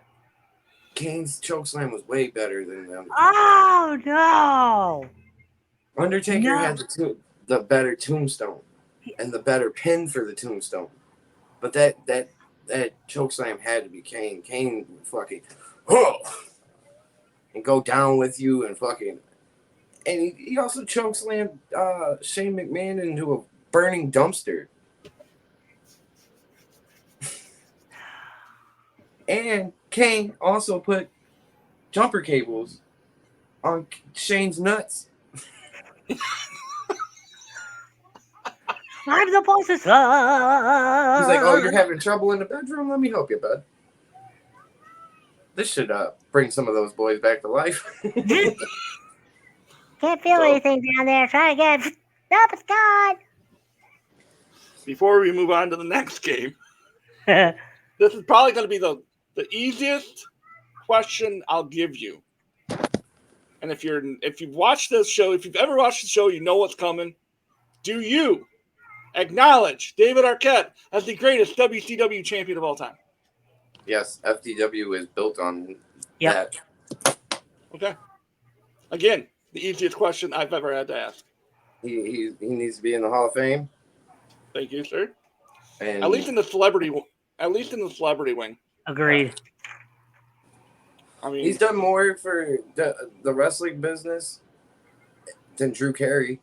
Kane's chokeslam was way better than the Undertaker. Oh no! Undertaker No. had the better tombstone and the better pin for the tombstone, but that chokeslam had to be Kane. Kane would fucking and go down with you and fucking, and he also chokeslammed Shane McMahon into a burning dumpster. And Kane also put jumper cables on Shane's nuts. I'm the boss's son. He's like, "Oh, you're having trouble in the bedroom? Let me help you, bud." This should bring some of those boys back to life. Can't feel anything down there. Try again. Nope, it's gone. before we move on to the next game, this is probably going to be the easiest question I'll give you. And if you've watched this show, if you've ever watched the show, you know what's coming. Do you acknowledge David Arquette as the greatest WCW champion of all time? Yes, FTW is built on Yep. that. Okay. Again, the easiest question I've ever had to ask. He needs to be in the Hall of Fame. Thank you, sir. And At least in the celebrity wing. Agreed. I mean, he's done more for the wrestling business than Drew Carey.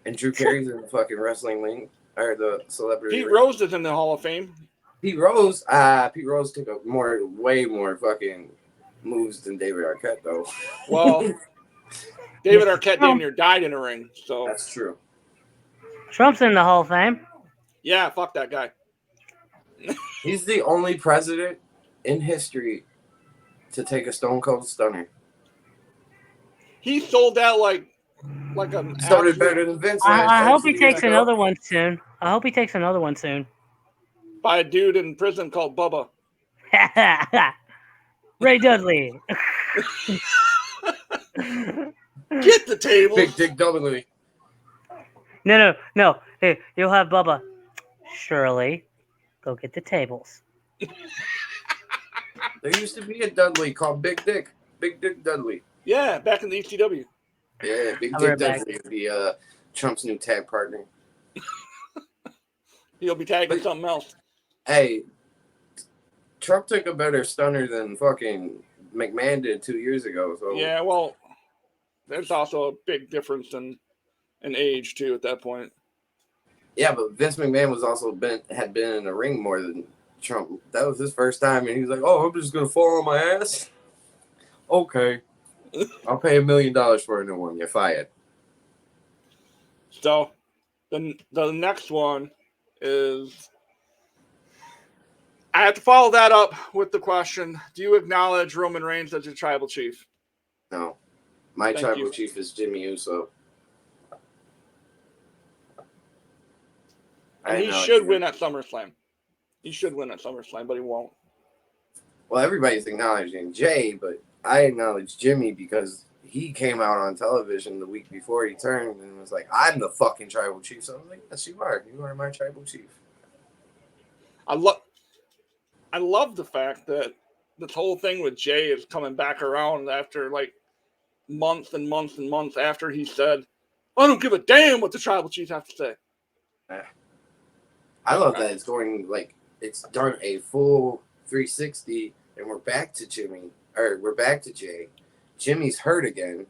And Drew Carey's in the fucking wrestling wing, or the celebrity Pete ring. Rose is in the Hall of Fame. Pete Rose took a way more fucking moves than David Arquette, though. Well, David Arquette damn near died in a ring, so That's true. Trump's in the Hall of Fame. yeah, fuck that guy. He's the only president in history to take a Stone Cold Stunner. He sold out like a Started better than Vince. I hope he 2 years takes ago. another one soon. I hope he takes another one soon. by a dude in prison called Bubba. Ray Dudley. Get the table. Big Dick W. No. Hey, you'll have Bubba. Shirley, go get the tables. There used to be a Dudley called Big Dick. Big Dick Dudley. Yeah, back in the ECW. Yeah, Big I'll be Dick right back. Dudley would be Trump's new tag partner. He'll be tagging something else. Hey, Trump took a better stunner than fucking McMahon did 2 years ago. So Yeah, well, there's also a big difference in age too at that point. Yeah, but Vince McMahon had been in the ring more than Trump. That was his first time, and he was like, "Oh, I'm just gonna fall on my ass." Okay, I'll pay $1 million for a new one. You're fired. So, the next one is. I have to follow that up with the question: do you acknowledge Roman Reigns as your tribal chief? No, my Thank tribal you. chief is Jimmy Uso. And he should win at SummerSlam. He should win at SummerSlam, but he won't. Well, everybody's acknowledging Jay, but I acknowledge Jimmy because he came out on television the week before he turned and was like, "I'm the fucking tribal chief." So I was like, "Yes, you are. You are my tribal chief." I love the fact that this whole thing with Jay is coming back around after like months and months and months after he said, "I don't give a damn what the tribal chiefs have to say." I love that it's going like it's done a full 360, and we're back to Jay. Jimmy's hurt again,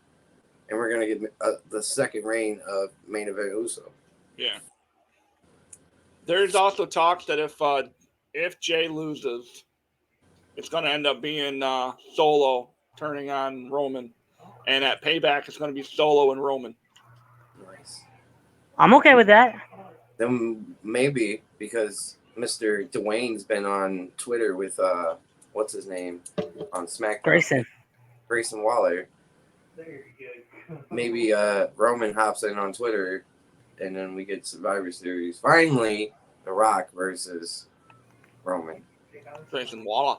and we're gonna get the second reign of main event Uso. Yeah. There's also talks that if Jay loses, it's going to end up being Solo turning on Roman, and at Payback it's going to be Solo and Roman. Nice. I'm okay with that. Then maybe because Mr. Dwayne's been on Twitter with what's his name on SmackDown, Grayson Waller. Maybe Roman hops in on Twitter, and then we get Survivor Series. Finally, The Rock versus Roman. Grayson Waller.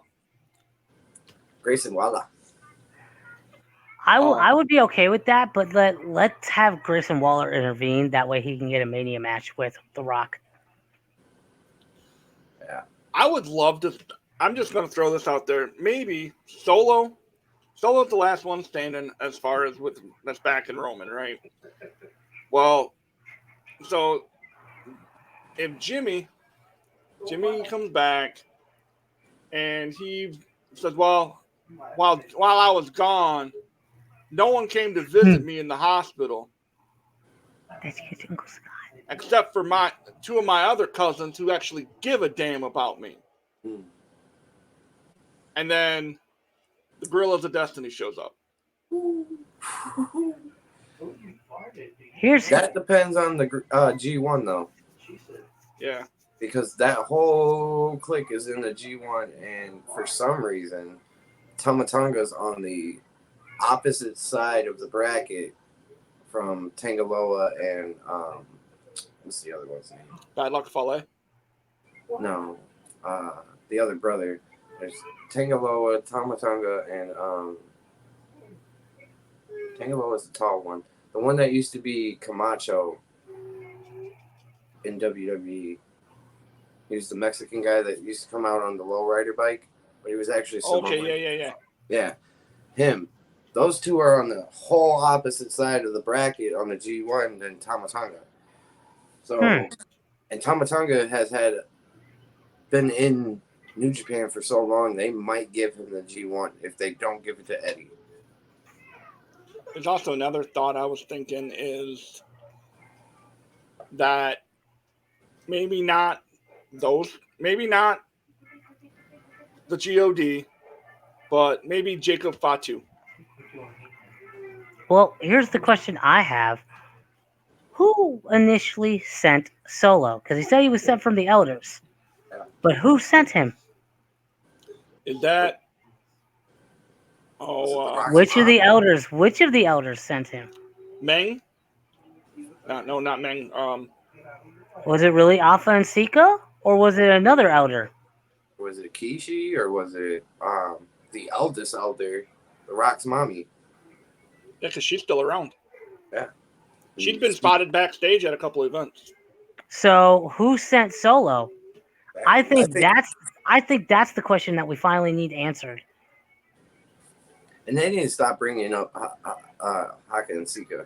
Grayson Waller. I would be okay with that, but let's have Grayson Waller intervene. That way he can get a Mania match with The Rock. Yeah. I would love to. I'm just going to throw this out there. Maybe Solo. Solo's the last one standing as far as that's back in Roman, right? Well, so if Jimmy comes back and he says, "Well, while I was gone, no one came to visit me in the hospital except for two of my other cousins who actually give a damn about me." And then the Gorillas of Destiny shows up. That depends on the G1 though. Yeah. Because that whole clique is in the G1, and for some reason, Tomatonga's on the opposite side of the bracket from Tangaloa and what's the other one's name? Bad Luck Fale? No, the other brother. There's Tangaloa, Tomatonga, and Tangaloa's the tall one. The one that used to be Camacho in WWE. He was the Mexican guy that used to come out on the lowrider bike, but he was actually okay, yeah, him. Those two are on the whole opposite side of the bracket on the G1 than Tomatonga. So, and Tomatonga has been in New Japan for so long, they might give him the G1 if they don't give it to Eddie. There's also another thought I was thinking is that maybe not the GOD, but maybe Jacob Fatu. Well, here's the question I have. Who initially sent Solo? Because he said he was sent from the Elders. But who sent him? Is that... which of the Elders sent him? Meng? No, not Meng. Was it really Alpha and Sika? Or was it another Elder? Was it Kishi or was it the eldest elder, The Rock's mommy? Yeah, because she's still around. Yeah. She's been spotted backstage at a couple of events. So who sent Solo? I think that's the question that we finally need answered. And they need to stop bringing up Haka and Sika.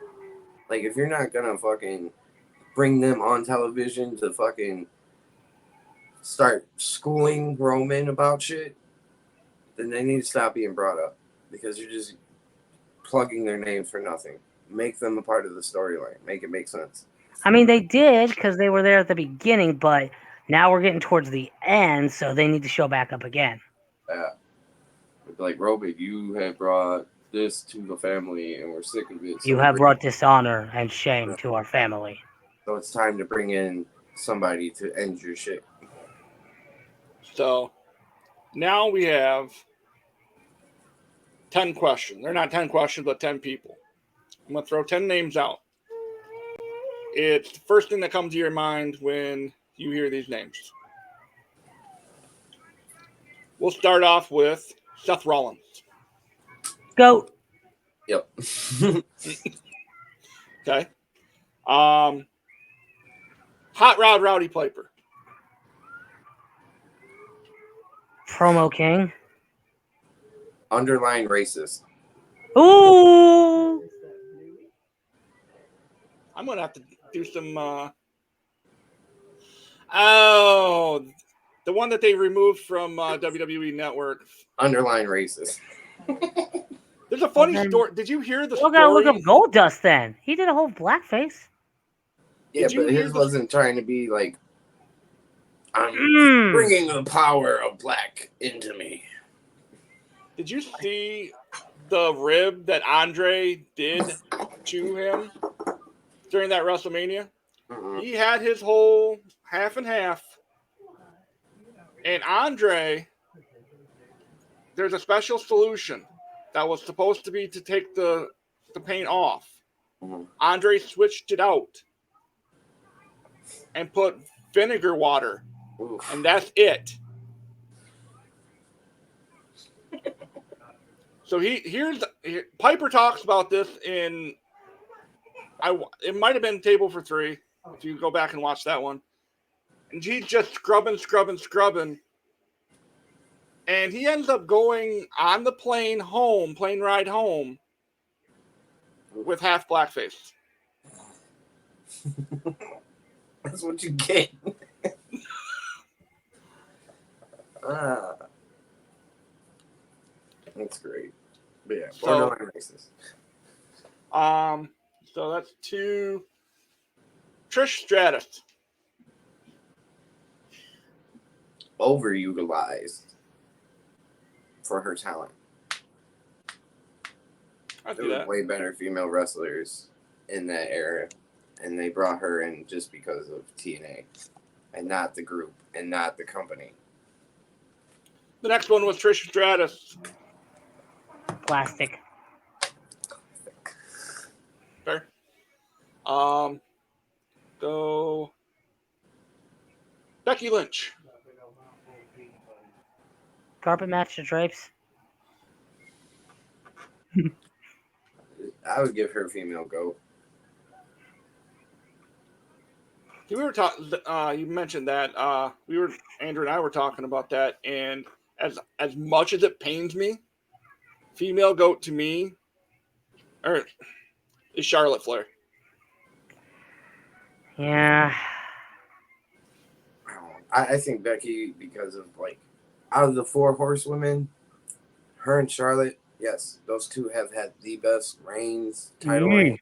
Like, if you're not gonna fucking bring them on television to fucking start schooling Roman about shit, then they need to stop being brought up, because you're just plugging their names for nothing. Make them a part of the storyline. Make it make sense. I mean, they did because they were there at the beginning, but now we're getting towards the end, so they need to show back up again. Yeah. Like, Roman, you have brought this to the family, and we're sick of it. So you have brought dishonor and shame to our family. So it's time to bring in somebody to end your shit. So now we have 10 questions. They're not 10 questions, but 10 people. I'm going to throw 10 names out. It's the first thing that comes to your mind when you hear these names. We'll start off with Seth Rollins. Go. Yep. Okay. Hot Rod Rowdy Piper. Promo King. Underline racist. Ooh. I'm going to have to do some... the one that they removed from WWE Network. Underline racist. There's a funny story. Did you hear the story? We gotta look up Goldust then. He did a whole blackface. Yeah, but his wasn't trying to be like, I'm bringing the power of black into me. Did you see the rib that Andre did to him during that WrestleMania? Mm-hmm. He had his whole half and half. And Andre, there's a special solution that was supposed to be to take the paint off. Mm-hmm. Andre switched it out and put vinegar water. Oof. And that's it. So Piper talks about this in it might have been Table for Three if you go back and watch that one. And he's just scrubbing, and he ends up going on the plane ride home, with half blackface. That's what you get. That's great. But yeah, borderline racist. So that's 2. Trish Stratus. Overutilized for her talent. There were way better female wrestlers in that era, and they brought her in just because of TNA, and not the group, and not the company. The next one was Trish Stratus. Plastic. Fair. Go Becky Lynch. Carpet match to drapes. I would give her a female go. We were talking. You mentioned that. Andrew and I were talking about that, and as much as it pains me, female goat to me, is Charlotte Flair. Yeah. I think Becky, because of out of the 4 horsewomen, her and Charlotte, yes, those two have had the best reigns, title reign.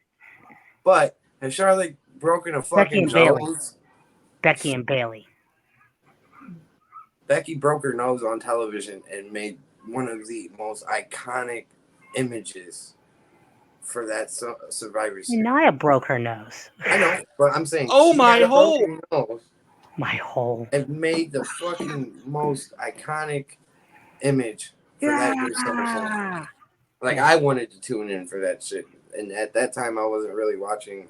But has Charlotte broken a fucking nose? Becky and Bailey. Becky broke her nose on television and made one of the most iconic images for that Survivor Series. Nia broke her nose. I know, but I'm saying, my hole! My hole. And made the fucking most iconic image for that year's SummerSlam. I wanted to tune in for that shit. And at that time, I wasn't really watching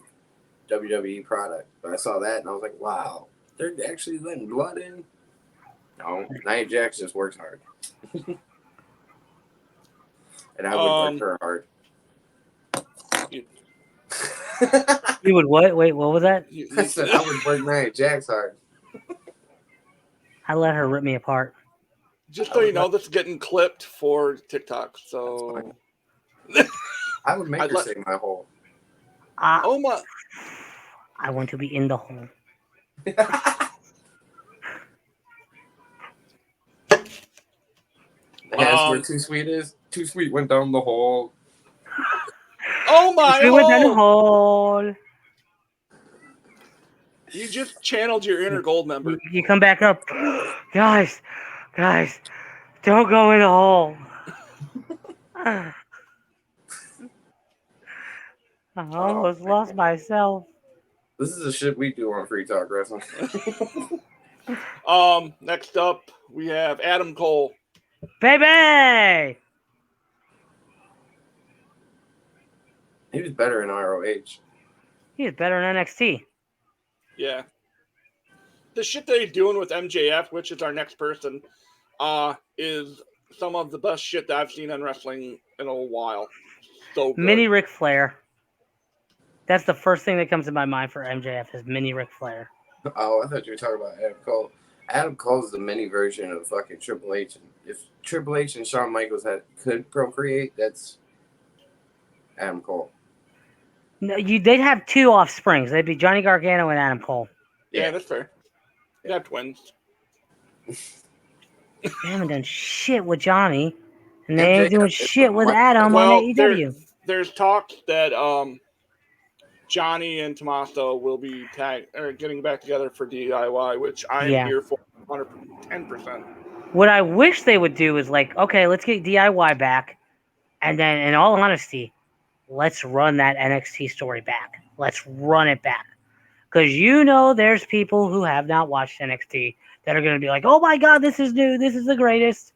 WWE product. But I saw that, and I was like, wow, they're actually letting blood in? No, Nia Jax just works hard. And I would work her hard. You would what? Wait, what was that? I said I would work Nia Jax hard. I let her rip me apart. Just so you know, this is getting clipped for TikTok. So I would make her say my hole. Oh my! I want to be in the hole. That's where Too Sweet is. Too Sweet went down the hole. Oh my! We went down the hole. You just channeled your inner gold member. You come back up, guys. Don't go in the hole. I almost lost myself. This is the shit we do on Free Talk Wrestling. Next up, we have Adam Cole. Baby! He was better in ROH. He was better in NXT. Yeah. The shit that he's doing with MJF, which is our next person, is some of the best shit that I've seen in wrestling in a while. So good. Mini Ric Flair. That's the first thing that comes to my mind for MJF is Mini Ric Flair. Oh, I thought you were talking about Adam Cole. Adam Cole's the mini version of fucking Triple H. If Triple H and Shawn Michaels could procreate, that's Adam Cole. No, they'd have 2 offsprings. They'd be Johnny Gargano and Adam Cole. Yeah, that's fair. You'd have twins. They haven't done shit with Johnny, and they ain't doing shit with Adam on AEW. There's talk that Johnny and Tommaso will be getting back together for DIY, which I am here for 110%. What I wish they would do is okay, let's get DIY back, and then, in all honesty, let's run that NXT story back. Let's run it back. Because there's people who have not watched NXT that are going to be like, oh my God, this is new. This is the greatest.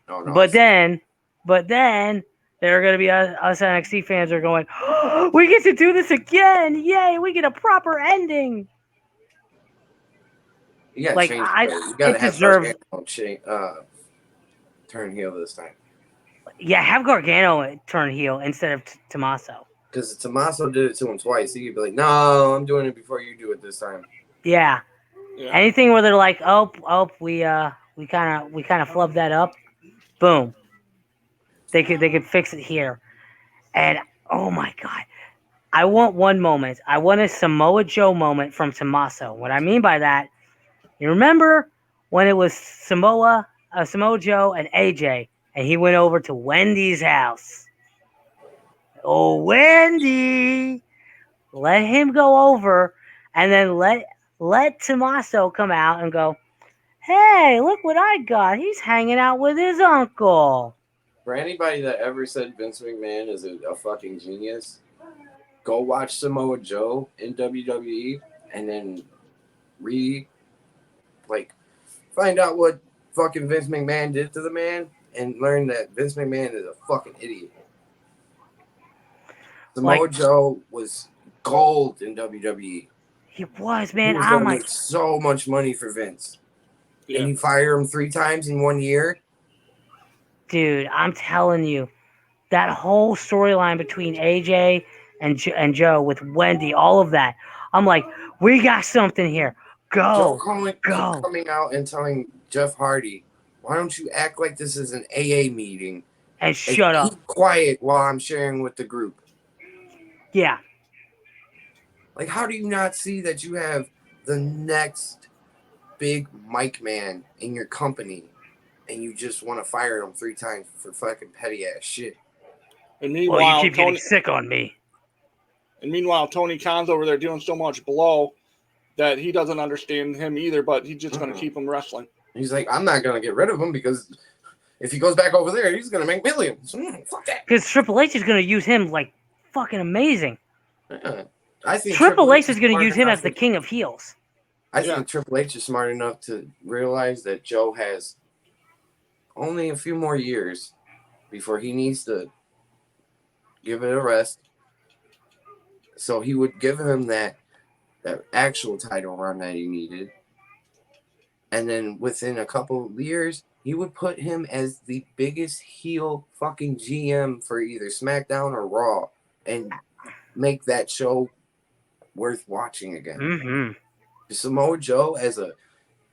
No, but then there are going to be us NXT fans are going, oh, we get to do this again. Yay, we get a proper ending. You got to change. You got to have Gargano turn heel this time. Yeah, have Gargano turn heel instead of Tommaso. Because Tommaso did it to him twice. He could be like, no, I'm doing it before you do it this time. Yeah. Yeah. Anything where they're like, we kind of flubbed that up. Boom. They could fix it here. And oh my god, I want one moment. I want a Samoa Joe moment from Tommaso. What I mean by that, you remember when it was Samoa Joe and AJ, and he went over to Wendy's house. Oh, Wendy, let him go over, and then let Tommaso come out and go, hey, look what I got. He's hanging out with his uncle. For anybody that ever said Vince McMahon is a fucking genius, go watch Samoa Joe in WWE and then find out what fucking Vince McMahon did to the man and learn that Vince McMahon is a fucking idiot. Samoa Joe was gold in WWE. He was, man. He was gonna make so much money for Vince. Yeah. And you fire him 3 times in 1 year? Dude, I'm telling you, that whole storyline between AJ and Joe with Wendy, all of that. I'm like, we got something here. Go. Joe coming out and telling Jeff Hardy, why don't you act like this is an AA meeting and shut up. Keep quiet while I'm sharing with the group. Yeah. Like, how do you not see that you have the next big mic man in your company and you just want to fire him 3 times for fucking petty ass shit? And meanwhile, you keep getting sick on me. And meanwhile, Tony Khan's over there doing so much blow that he doesn't understand him either, but he's just going to keep him wrestling. He's like, I'm not going to get rid of him because if he goes back over there, he's going to make millions. Fuck that. Because Triple H is going to use him like fucking amazing. I think Triple H is going to use him as the king of heels. I think Triple H is smart enough to realize that Joe has only a few more years before he needs to give it a rest. So he would give him that actual title run that he needed. And then within a couple of years, he would put him as the biggest heel fucking GM for either SmackDown or Raw and make that show worth watching again. Mm-hmm. Samoa Joe as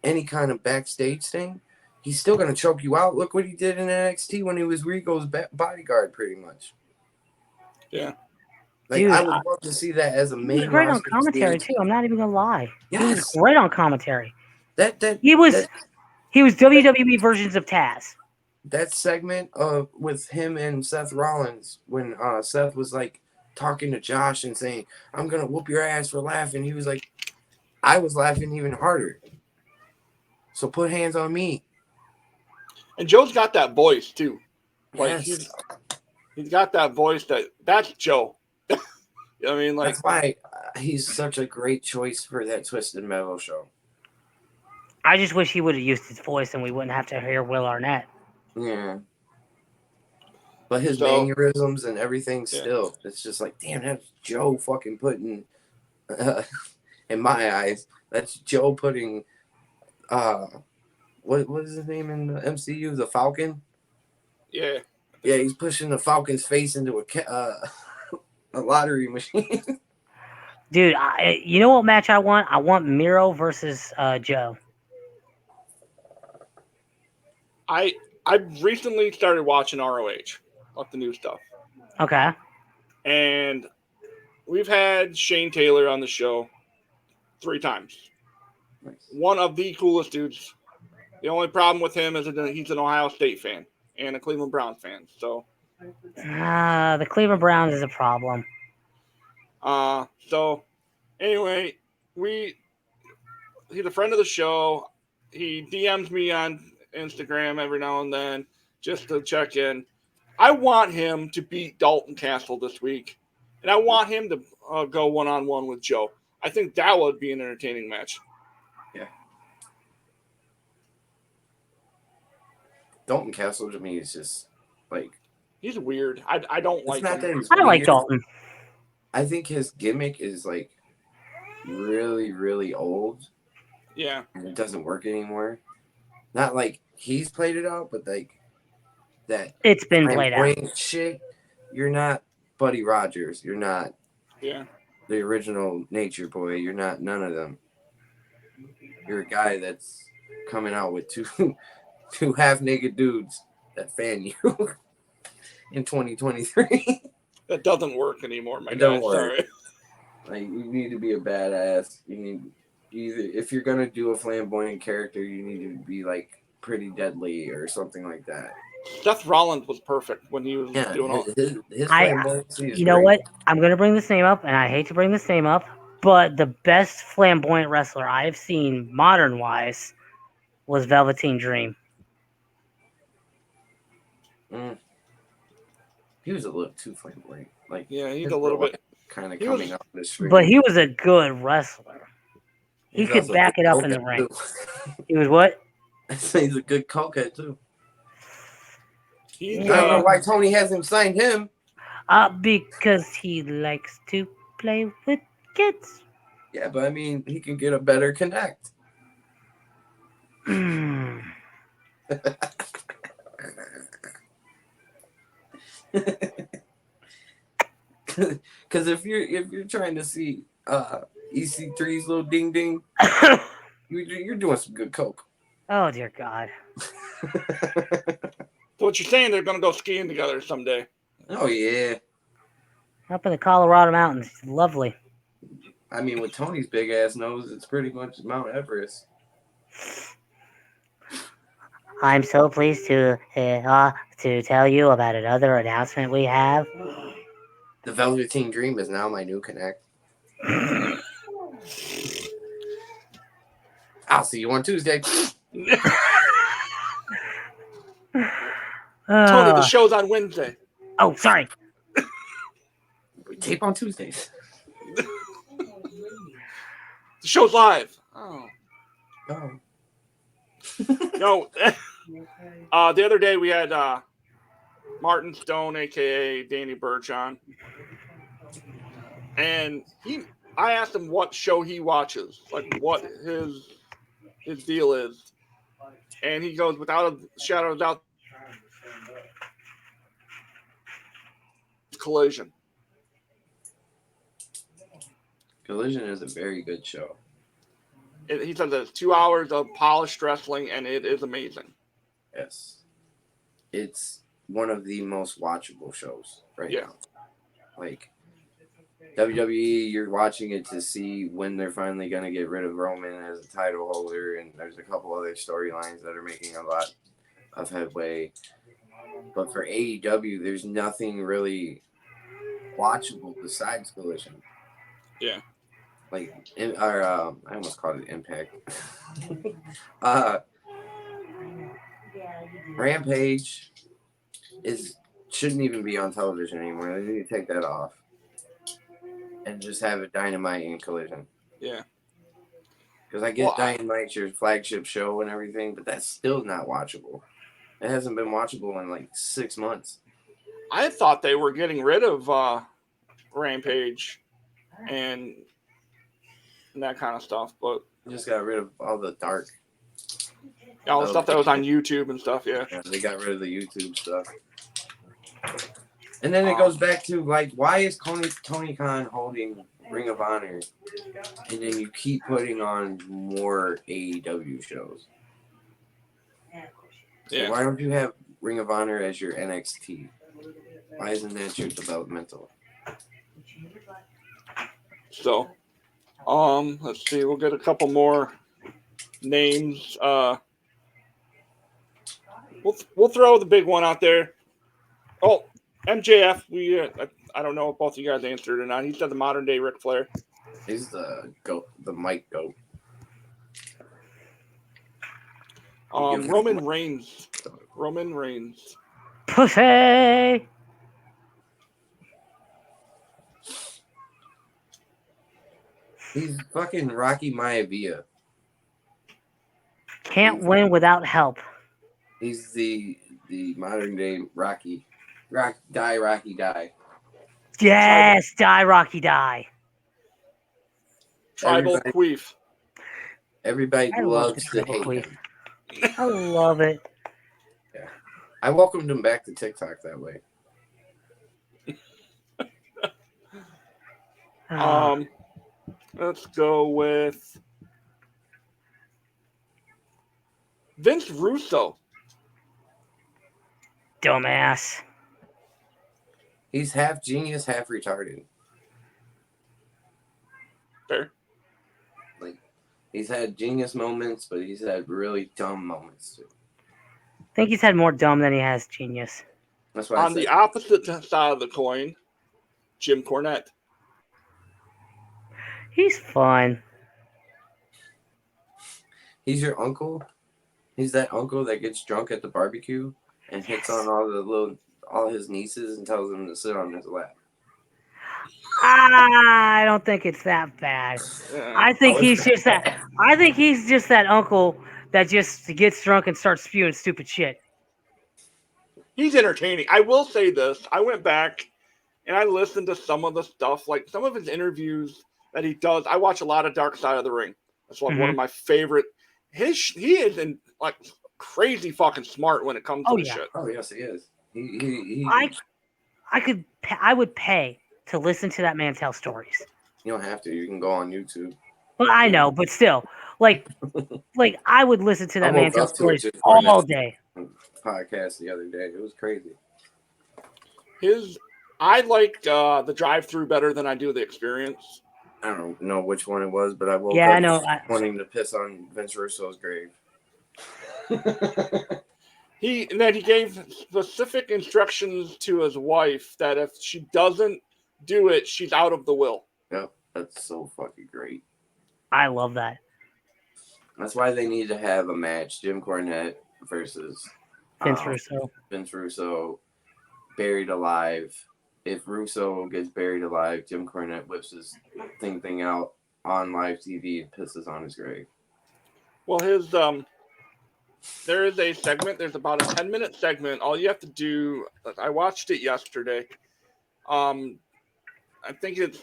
any kind of backstage thing, he's still going to choke you out. Look what he did in NXT when he was Rico's bodyguard, pretty much. Yeah. Like, dude, I would love to see that as a main. He was great on commentary too. I'm not even gonna lie. Yes. He was great on commentary. He was WWE versions of Taz. That segment with him and Seth Rollins when Seth was like talking to Josh and saying, "I'm gonna whoop your ass for laughing." He was like, "I was laughing even harder. So put hands on me." And Joe's got that voice too. Like yes. he's got that voice that's Joe. I mean, like, that's why he's such a great choice for that Twisted Metal show. I just wish he would have used his voice and we wouldn't have to hear Will Arnett. Yeah. But his mannerisms and everything still, it's just like, damn, that's Joe fucking putting, in my eyes, that's Joe putting, what is his name in the MCU? The Falcon? Yeah. Yeah, he's pushing the Falcon's face into a lottery machine. Dude, you know what match I want? I want Miro versus Joe. I've recently started watching ROH, like the new stuff. Okay. And we've had Shane Taylor on the show 3 times. Nice. One of the coolest dudes. The only problem with him is that he's an Ohio State fan and a Cleveland Browns fan. So the Cleveland Browns is a problem. So anyway, he's a friend of the show. He DMs me on Instagram every now and then just to check in. I want him to beat Dalton Castle this week, and I want him to go 1-on-1 with Joe. I think that would be an entertaining match. Yeah. Dalton Castle to me is just like, he's weird. I don't like him. I like Dalton. I think his gimmick is like really, really old. Yeah. And it doesn't work anymore. Not like he's played it out, but like that It's been played out. flamboyant shit, you're not Buddy Rogers. You're not the original Nature Boy. You're not none of them. You're a guy that's coming out with two half-naked dudes that fan you in 2023. That doesn't work anymore, my It guy. don't work. Sorry. Like, you need to be a badass. You need either, if you're gonna do a flamboyant character, you need to be like pretty deadly or something like that. Seth Rollins was perfect when he was doing all. His flamboyancy is You know great. what? I'm gonna bring this name up, and I hate to bring this name up, but the best flamboyant wrestler I've seen modern wise was Velveteen Dream. He was a little too flamboyant. Like, Yeah, he's a little bit kind of coming out of the stream. But he was a good wrestler. He He's could also back a it up good in the cokehead, ring. too. He was what? I say he's a good cokehead too. He's, I don't know why Tony hasn't signed him. Because he likes to play with kids. Yeah, but I mean, he can get a better connect. Because if you're trying to see EC3's little ding ding, you're doing some good coke. Oh dear God! So what you're saying? They're gonna go skiing together someday? Oh yeah. Up in the Colorado mountains, it's lovely. I mean, with Tony's big ass nose, it's pretty much Mount Everest. I'm so pleased to tell you about another announcement we have. The Velveteen Dream is now my new connect. I'll see you on Tuesday. Tony, the show's on Wednesday. Oh, sorry. We tape on Tuesdays. The show's live. Oh. Oh. No. The other day we had Martin Stone, aka Danny Burch, on, and I asked him what show he watches, like what his deal is, and he goes, without a shadow of a doubt, Collision. Collision is a very good show. He said there's 2 hours of polished wrestling, and it is amazing. Yes. It's one of the most watchable shows right now. Like, WWE, you're watching it to see when they're finally going to get rid of Roman as a title holder, and there's a couple other storylines that are making a lot of headway. But for AEW, there's nothing really watchable besides Collision. Yeah. Like, I almost called it Impact. Rampage shouldn't even be on television anymore. They need to take that off and just have a Dynamite and Collision. Yeah. Because I get Dynamite's your flagship show and everything, but that's still not watchable. It hasn't been watchable in like 6 months. I thought they were getting rid of Rampage and that kind of stuff, but just got rid of all the dark. All the stuff that was on YouTube and stuff, yeah. They got rid of the YouTube stuff. And then it goes back to, like, why is Tony Khan holding Ring of Honor, and then you keep putting on more AEW shows? Yeah. So why don't you have Ring of Honor as your NXT? Why isn't that your developmental? So, let's see. We'll get a couple more names. We'll throw the big one out there. Oh, MJF. I don't know if both of you guys answered or not. He said the modern day Ric Flair. He's the goat, the mic goat. Roman Reigns. Pussy. He's fucking Rocky Maivia. Can't win without help. He's the modern day Rocky. Rocky, die. Yes, die, Rocky, die. Tribal queef. Everybody loves to hate queef. him. I love it. Yeah. I welcomed him back to TikTok that way. Let's go with Vince Russo. Dumbass. He's half genius, half retarded. Fair. Like, he's had genius moments, but he's had really dumb moments too. I think he's had more dumb than he has genius. That's why On the opposite side of the coin, Jim Cornette. He's fun. He's your uncle. He's that uncle that gets drunk at the barbecue and hits on all his nieces and tells them to sit on his lap. I don't think it's that bad. I think he's just that. I think he's just that uncle that just gets drunk and starts spewing stupid shit. He's entertaining. I will say this. I went back and I listened to some of the stuff, like some of his interviews that he does. I watch a lot of Dark Side of the Ring. That's one of my favorite. He is like crazy fucking smart when it comes to this shit. Oh yes, he is. I would pay to listen to that man tell stories. You don't have to. You can go on YouTube. Well, I know, but still, like I would listen to that man tell stories all day. Podcast the other day. It was crazy. I like the drive-through better than I do the experience. I don't know which one it was, but I woke I up know. wanting to piss on Vince Russo's grave. He gave specific instructions to his wife that if she doesn't do it, she's out of the will. Yep, that's so fucking great. I love that. That's why they need to have a match: Jim Cornette versus Vince Russo, buried alive. If Russo gets buried alive, Jim Cornette whips his thing out on live TV and pisses on his grave. Well, there is a segment. There's about a 10-minute segment. All you have to do. I watched it yesterday. I think it's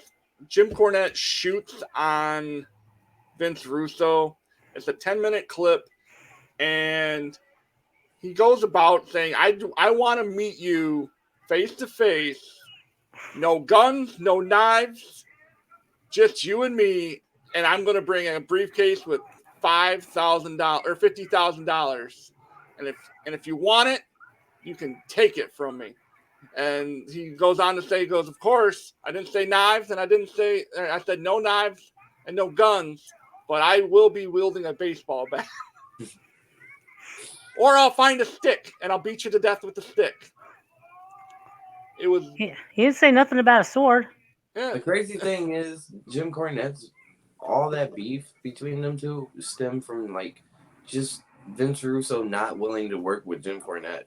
Jim Cornette shoots on Vince Russo. It's a 10-minute clip, and he goes about saying, I want to meet you face to face. No guns, no knives, just you and me, and I'm going to bring a briefcase with $5,000 or $50,000, and if you want it, you can take it from me. And he goes on to say, of course, I didn't say knives, and I said no knives and no guns, but I will be wielding a baseball bat. Or I'll find a stick, and I'll beat you to death with the stick. It was. He didn't say nothing about a sword. Yeah. The crazy thing is, Jim Cornette's all that beef between them two stemmed from like just Vince Russo not willing to work with Jim Cornette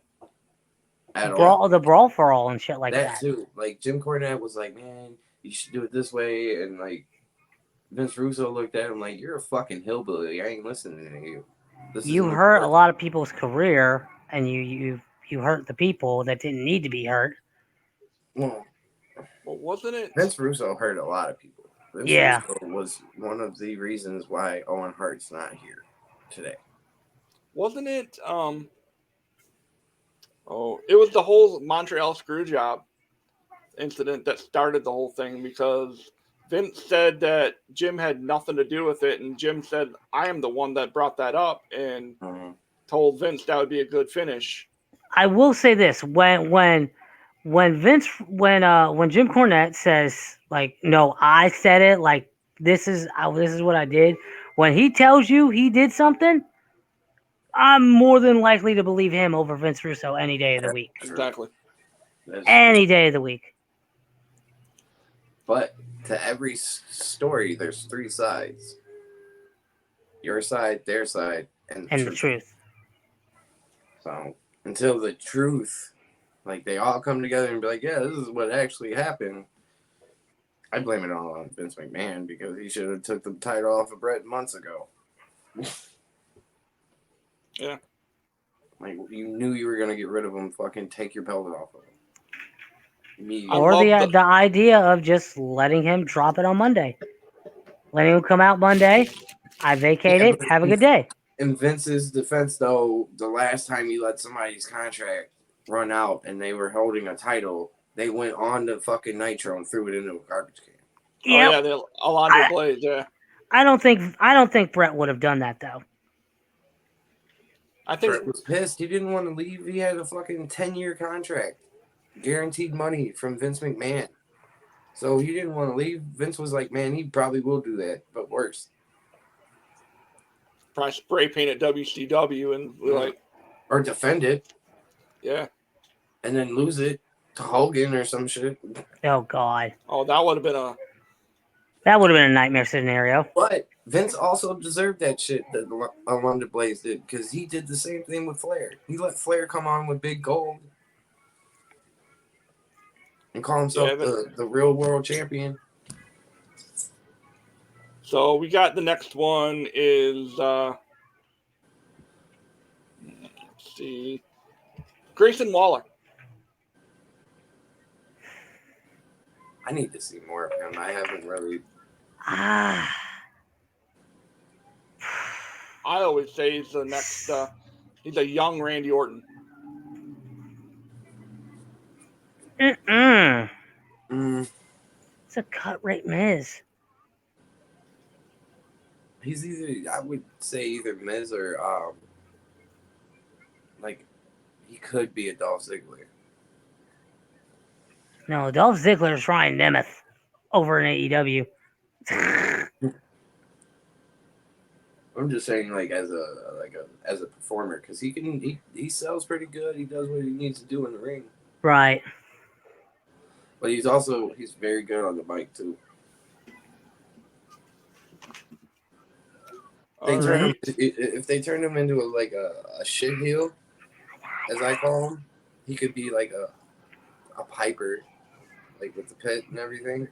at all. The brawl for all and shit like that. That too. Like Jim Cornette was like, "Man, you should do it this way," and like Vince Russo looked at him like, "You're a fucking hillbilly. I ain't listening to you." You hurt a lot of people's career, and you hurt the people that didn't need to be hurt. Well, wasn't it? Vince Russo hurt a lot of people. Vince Russo was one of the reasons why Owen Hart's not here today. Wasn't it? It was the whole Montreal Screwjob incident that started the whole thing, because Vince said that Jim had nothing to do with it, and Jim said, I am the one that brought that up, and told Vince that would be a good finish. I will say this, when Jim Cornette says, like, no, I said it, like, this is what I did, when he tells you he did something, I'm more than likely to believe him over Vince Russo any day of the week. Exactly. Any day of the week. But to every story, there's three sides. Your side, their side, and the truth. So until the truth, like, they all come together and be like, yeah, this is what actually happened, I blame it all on Vince McMahon, because he should have took the title off of Brett months ago. Yeah. Like, you knew you were going to get rid of him, fucking take your belt off of him. Or the idea of just letting him drop it on Monday. Letting him come out Monday, I vacate it, have a good day. In Vince's defense, though, the last time he let somebody's contract run out and they were holding a title, they went on to fucking Nitro and threw it into a garbage can. Yep. Oh yeah, the Alondra Blaze. Yeah, I don't think Brett would have done that though. I think Brett was pissed. He didn't want to leave. He had a fucking 10-year contract, guaranteed money from Vince McMahon. So he didn't want to leave. Vince was like, man, he probably will do that, but worse. probably spray painted WCW and like, or defend it yeah. and then lose it to Hogan or some shit. Oh God, Oh, that would have been a nightmare scenario. But Vince also deserved that shit that Alundra Blaze did, because he did the same thing with Flair. He let Flair come on with big gold and call himself the real world champion. So we got the next one is let's see, Grayson Waller. I need to see more of him. I haven't really. I always say he's the next. He's a young Randy Orton. It's a cut rate Miz. He's either, I would say, either Miz or like he could be a Dolph Ziggler. No, Dolph Ziggler is Ryan Nemeth over in AEW. I'm just saying, like as a performer, because he sells pretty good. He does what he needs to do in the ring. Right. But he's very good on the mic too. If they turn him into a shit heel, as I call him, he could be like a Piper, like with the pit and everything.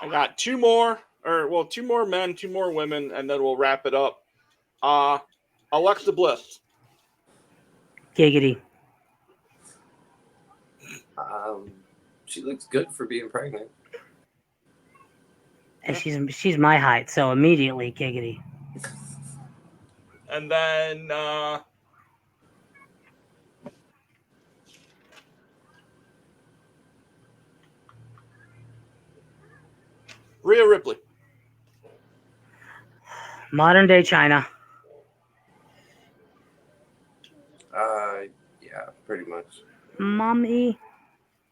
I got two more men, two more women, and then we'll wrap it up. Alexa Bliss. Giggity. She looks good for being pregnant. And she's my height, so immediately giggity. And then Rhea Ripley. Modern day China. Yeah, pretty much. Mommy.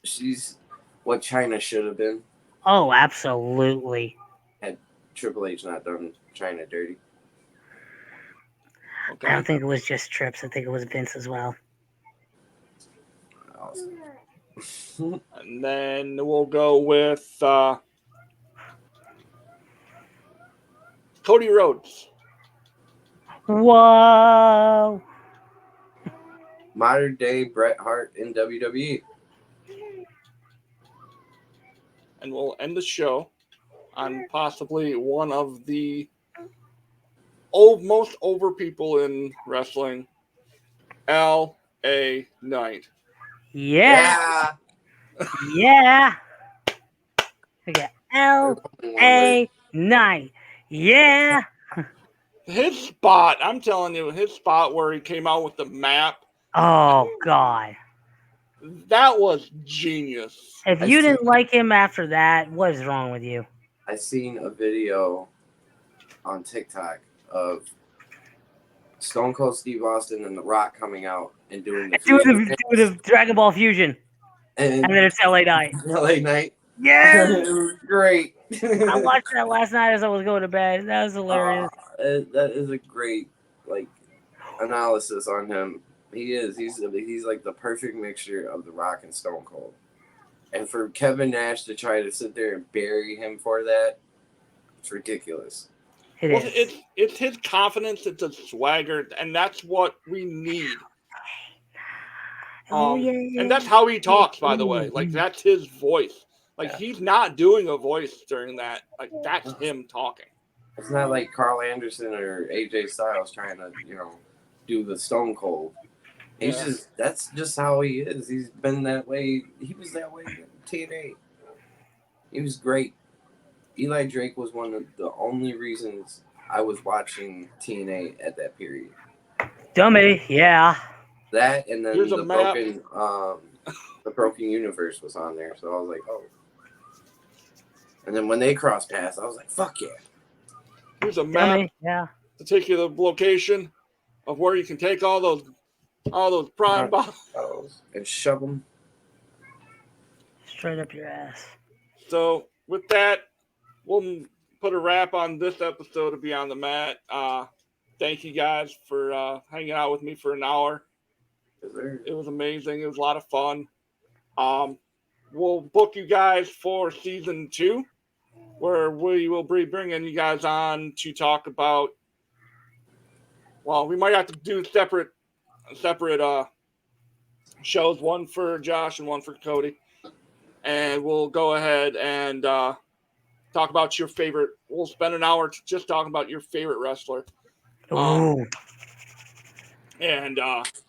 She's what China should have been. Oh, absolutely. Had Triple H not done China dirty. Okay. I don't think it was just Trips. I think it was Vince as well. Awesome. And then we'll go with Cody Rhodes. Whoa. Modern day Bret Hart in WWE. And we'll end the show on possibly one of the most over people in wrestling, L.A. Knight. Yeah. Yeah. We got L.A. Knight. Yeah. His spot, I'm telling you, his spot where he came out with the map. Oh, God. That was genius. If you didn't like him after that, what is wrong with you? I seen a video on TikTok of Stone Cold Steve Austin and The Rock coming out and doing the Dragon Ball Fusion. And then it's LA Knight. LA Knight. Yes! It was great. I watched that last night as I was going to bed. That was hilarious. That is a great analysis on him. He's like the perfect mixture of The Rock and Stone Cold. And for Kevin Nash to try to sit there and bury him for that, it's ridiculous. It's his confidence, it's a swagger, and that's what we need. And that's how he talks, by the way. Like, that's his voice. Like, he's not doing a voice during that. Like, that's him talking. It's not like Carl Anderson or AJ Styles trying to, do the Stone Cold. That's just how he is. He's been that way. He was that way in TNA. He was great. Eli Drake was one of the only reasons I was watching TNA at that period. Dummy, yeah. That and then Here's a map. The broken universe was on there, so I was like, oh. And then when they crossed paths, I was like, fuck yeah. Here's a map to take you to the location of where you can take all those prime bottles and shove them straight up your ass. So with that, we'll put a wrap on this episode of Beyond the Mat. Thank you guys for hanging out with me for an hour. It was amazing. It was a lot of fun. We'll book you guys for season 2, where we will be bringing you guys on to talk about. Well, we might have to do separate shows, one for Josh and one for Cody, and we'll go ahead and talk about your favorite. We'll spend an hour just talking about your favorite wrestler. And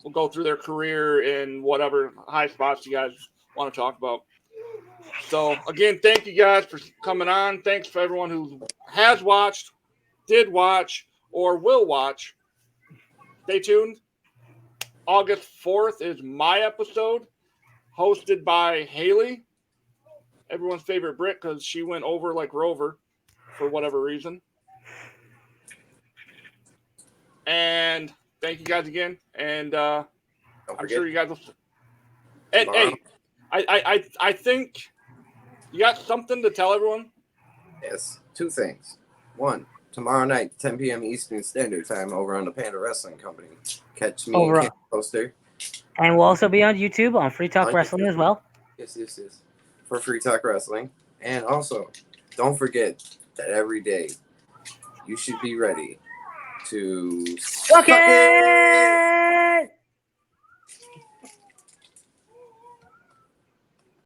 we'll go through their career in whatever high spots you guys want to talk about. So, again, thank you guys for coming on. Thanks for everyone who has watched, did watch, or will watch. Stay tuned. August 4th is my episode, hosted by Haley, everyone's favorite Brit, because she went over like Rover for whatever reason. And thank you guys again. And I'm sure you guys will. And, hey, I think you got something to tell everyone? Yes, 2 things. 1, tomorrow night, 10 p.m. Eastern Standard Time over on the Panda Wrestling Company. Catch me and Ken Poster. And we'll also be on YouTube on Free Talk Wrestling as well. Yes. For Free Talk Wrestling. And also, don't forget that every day you should be ready to suck it!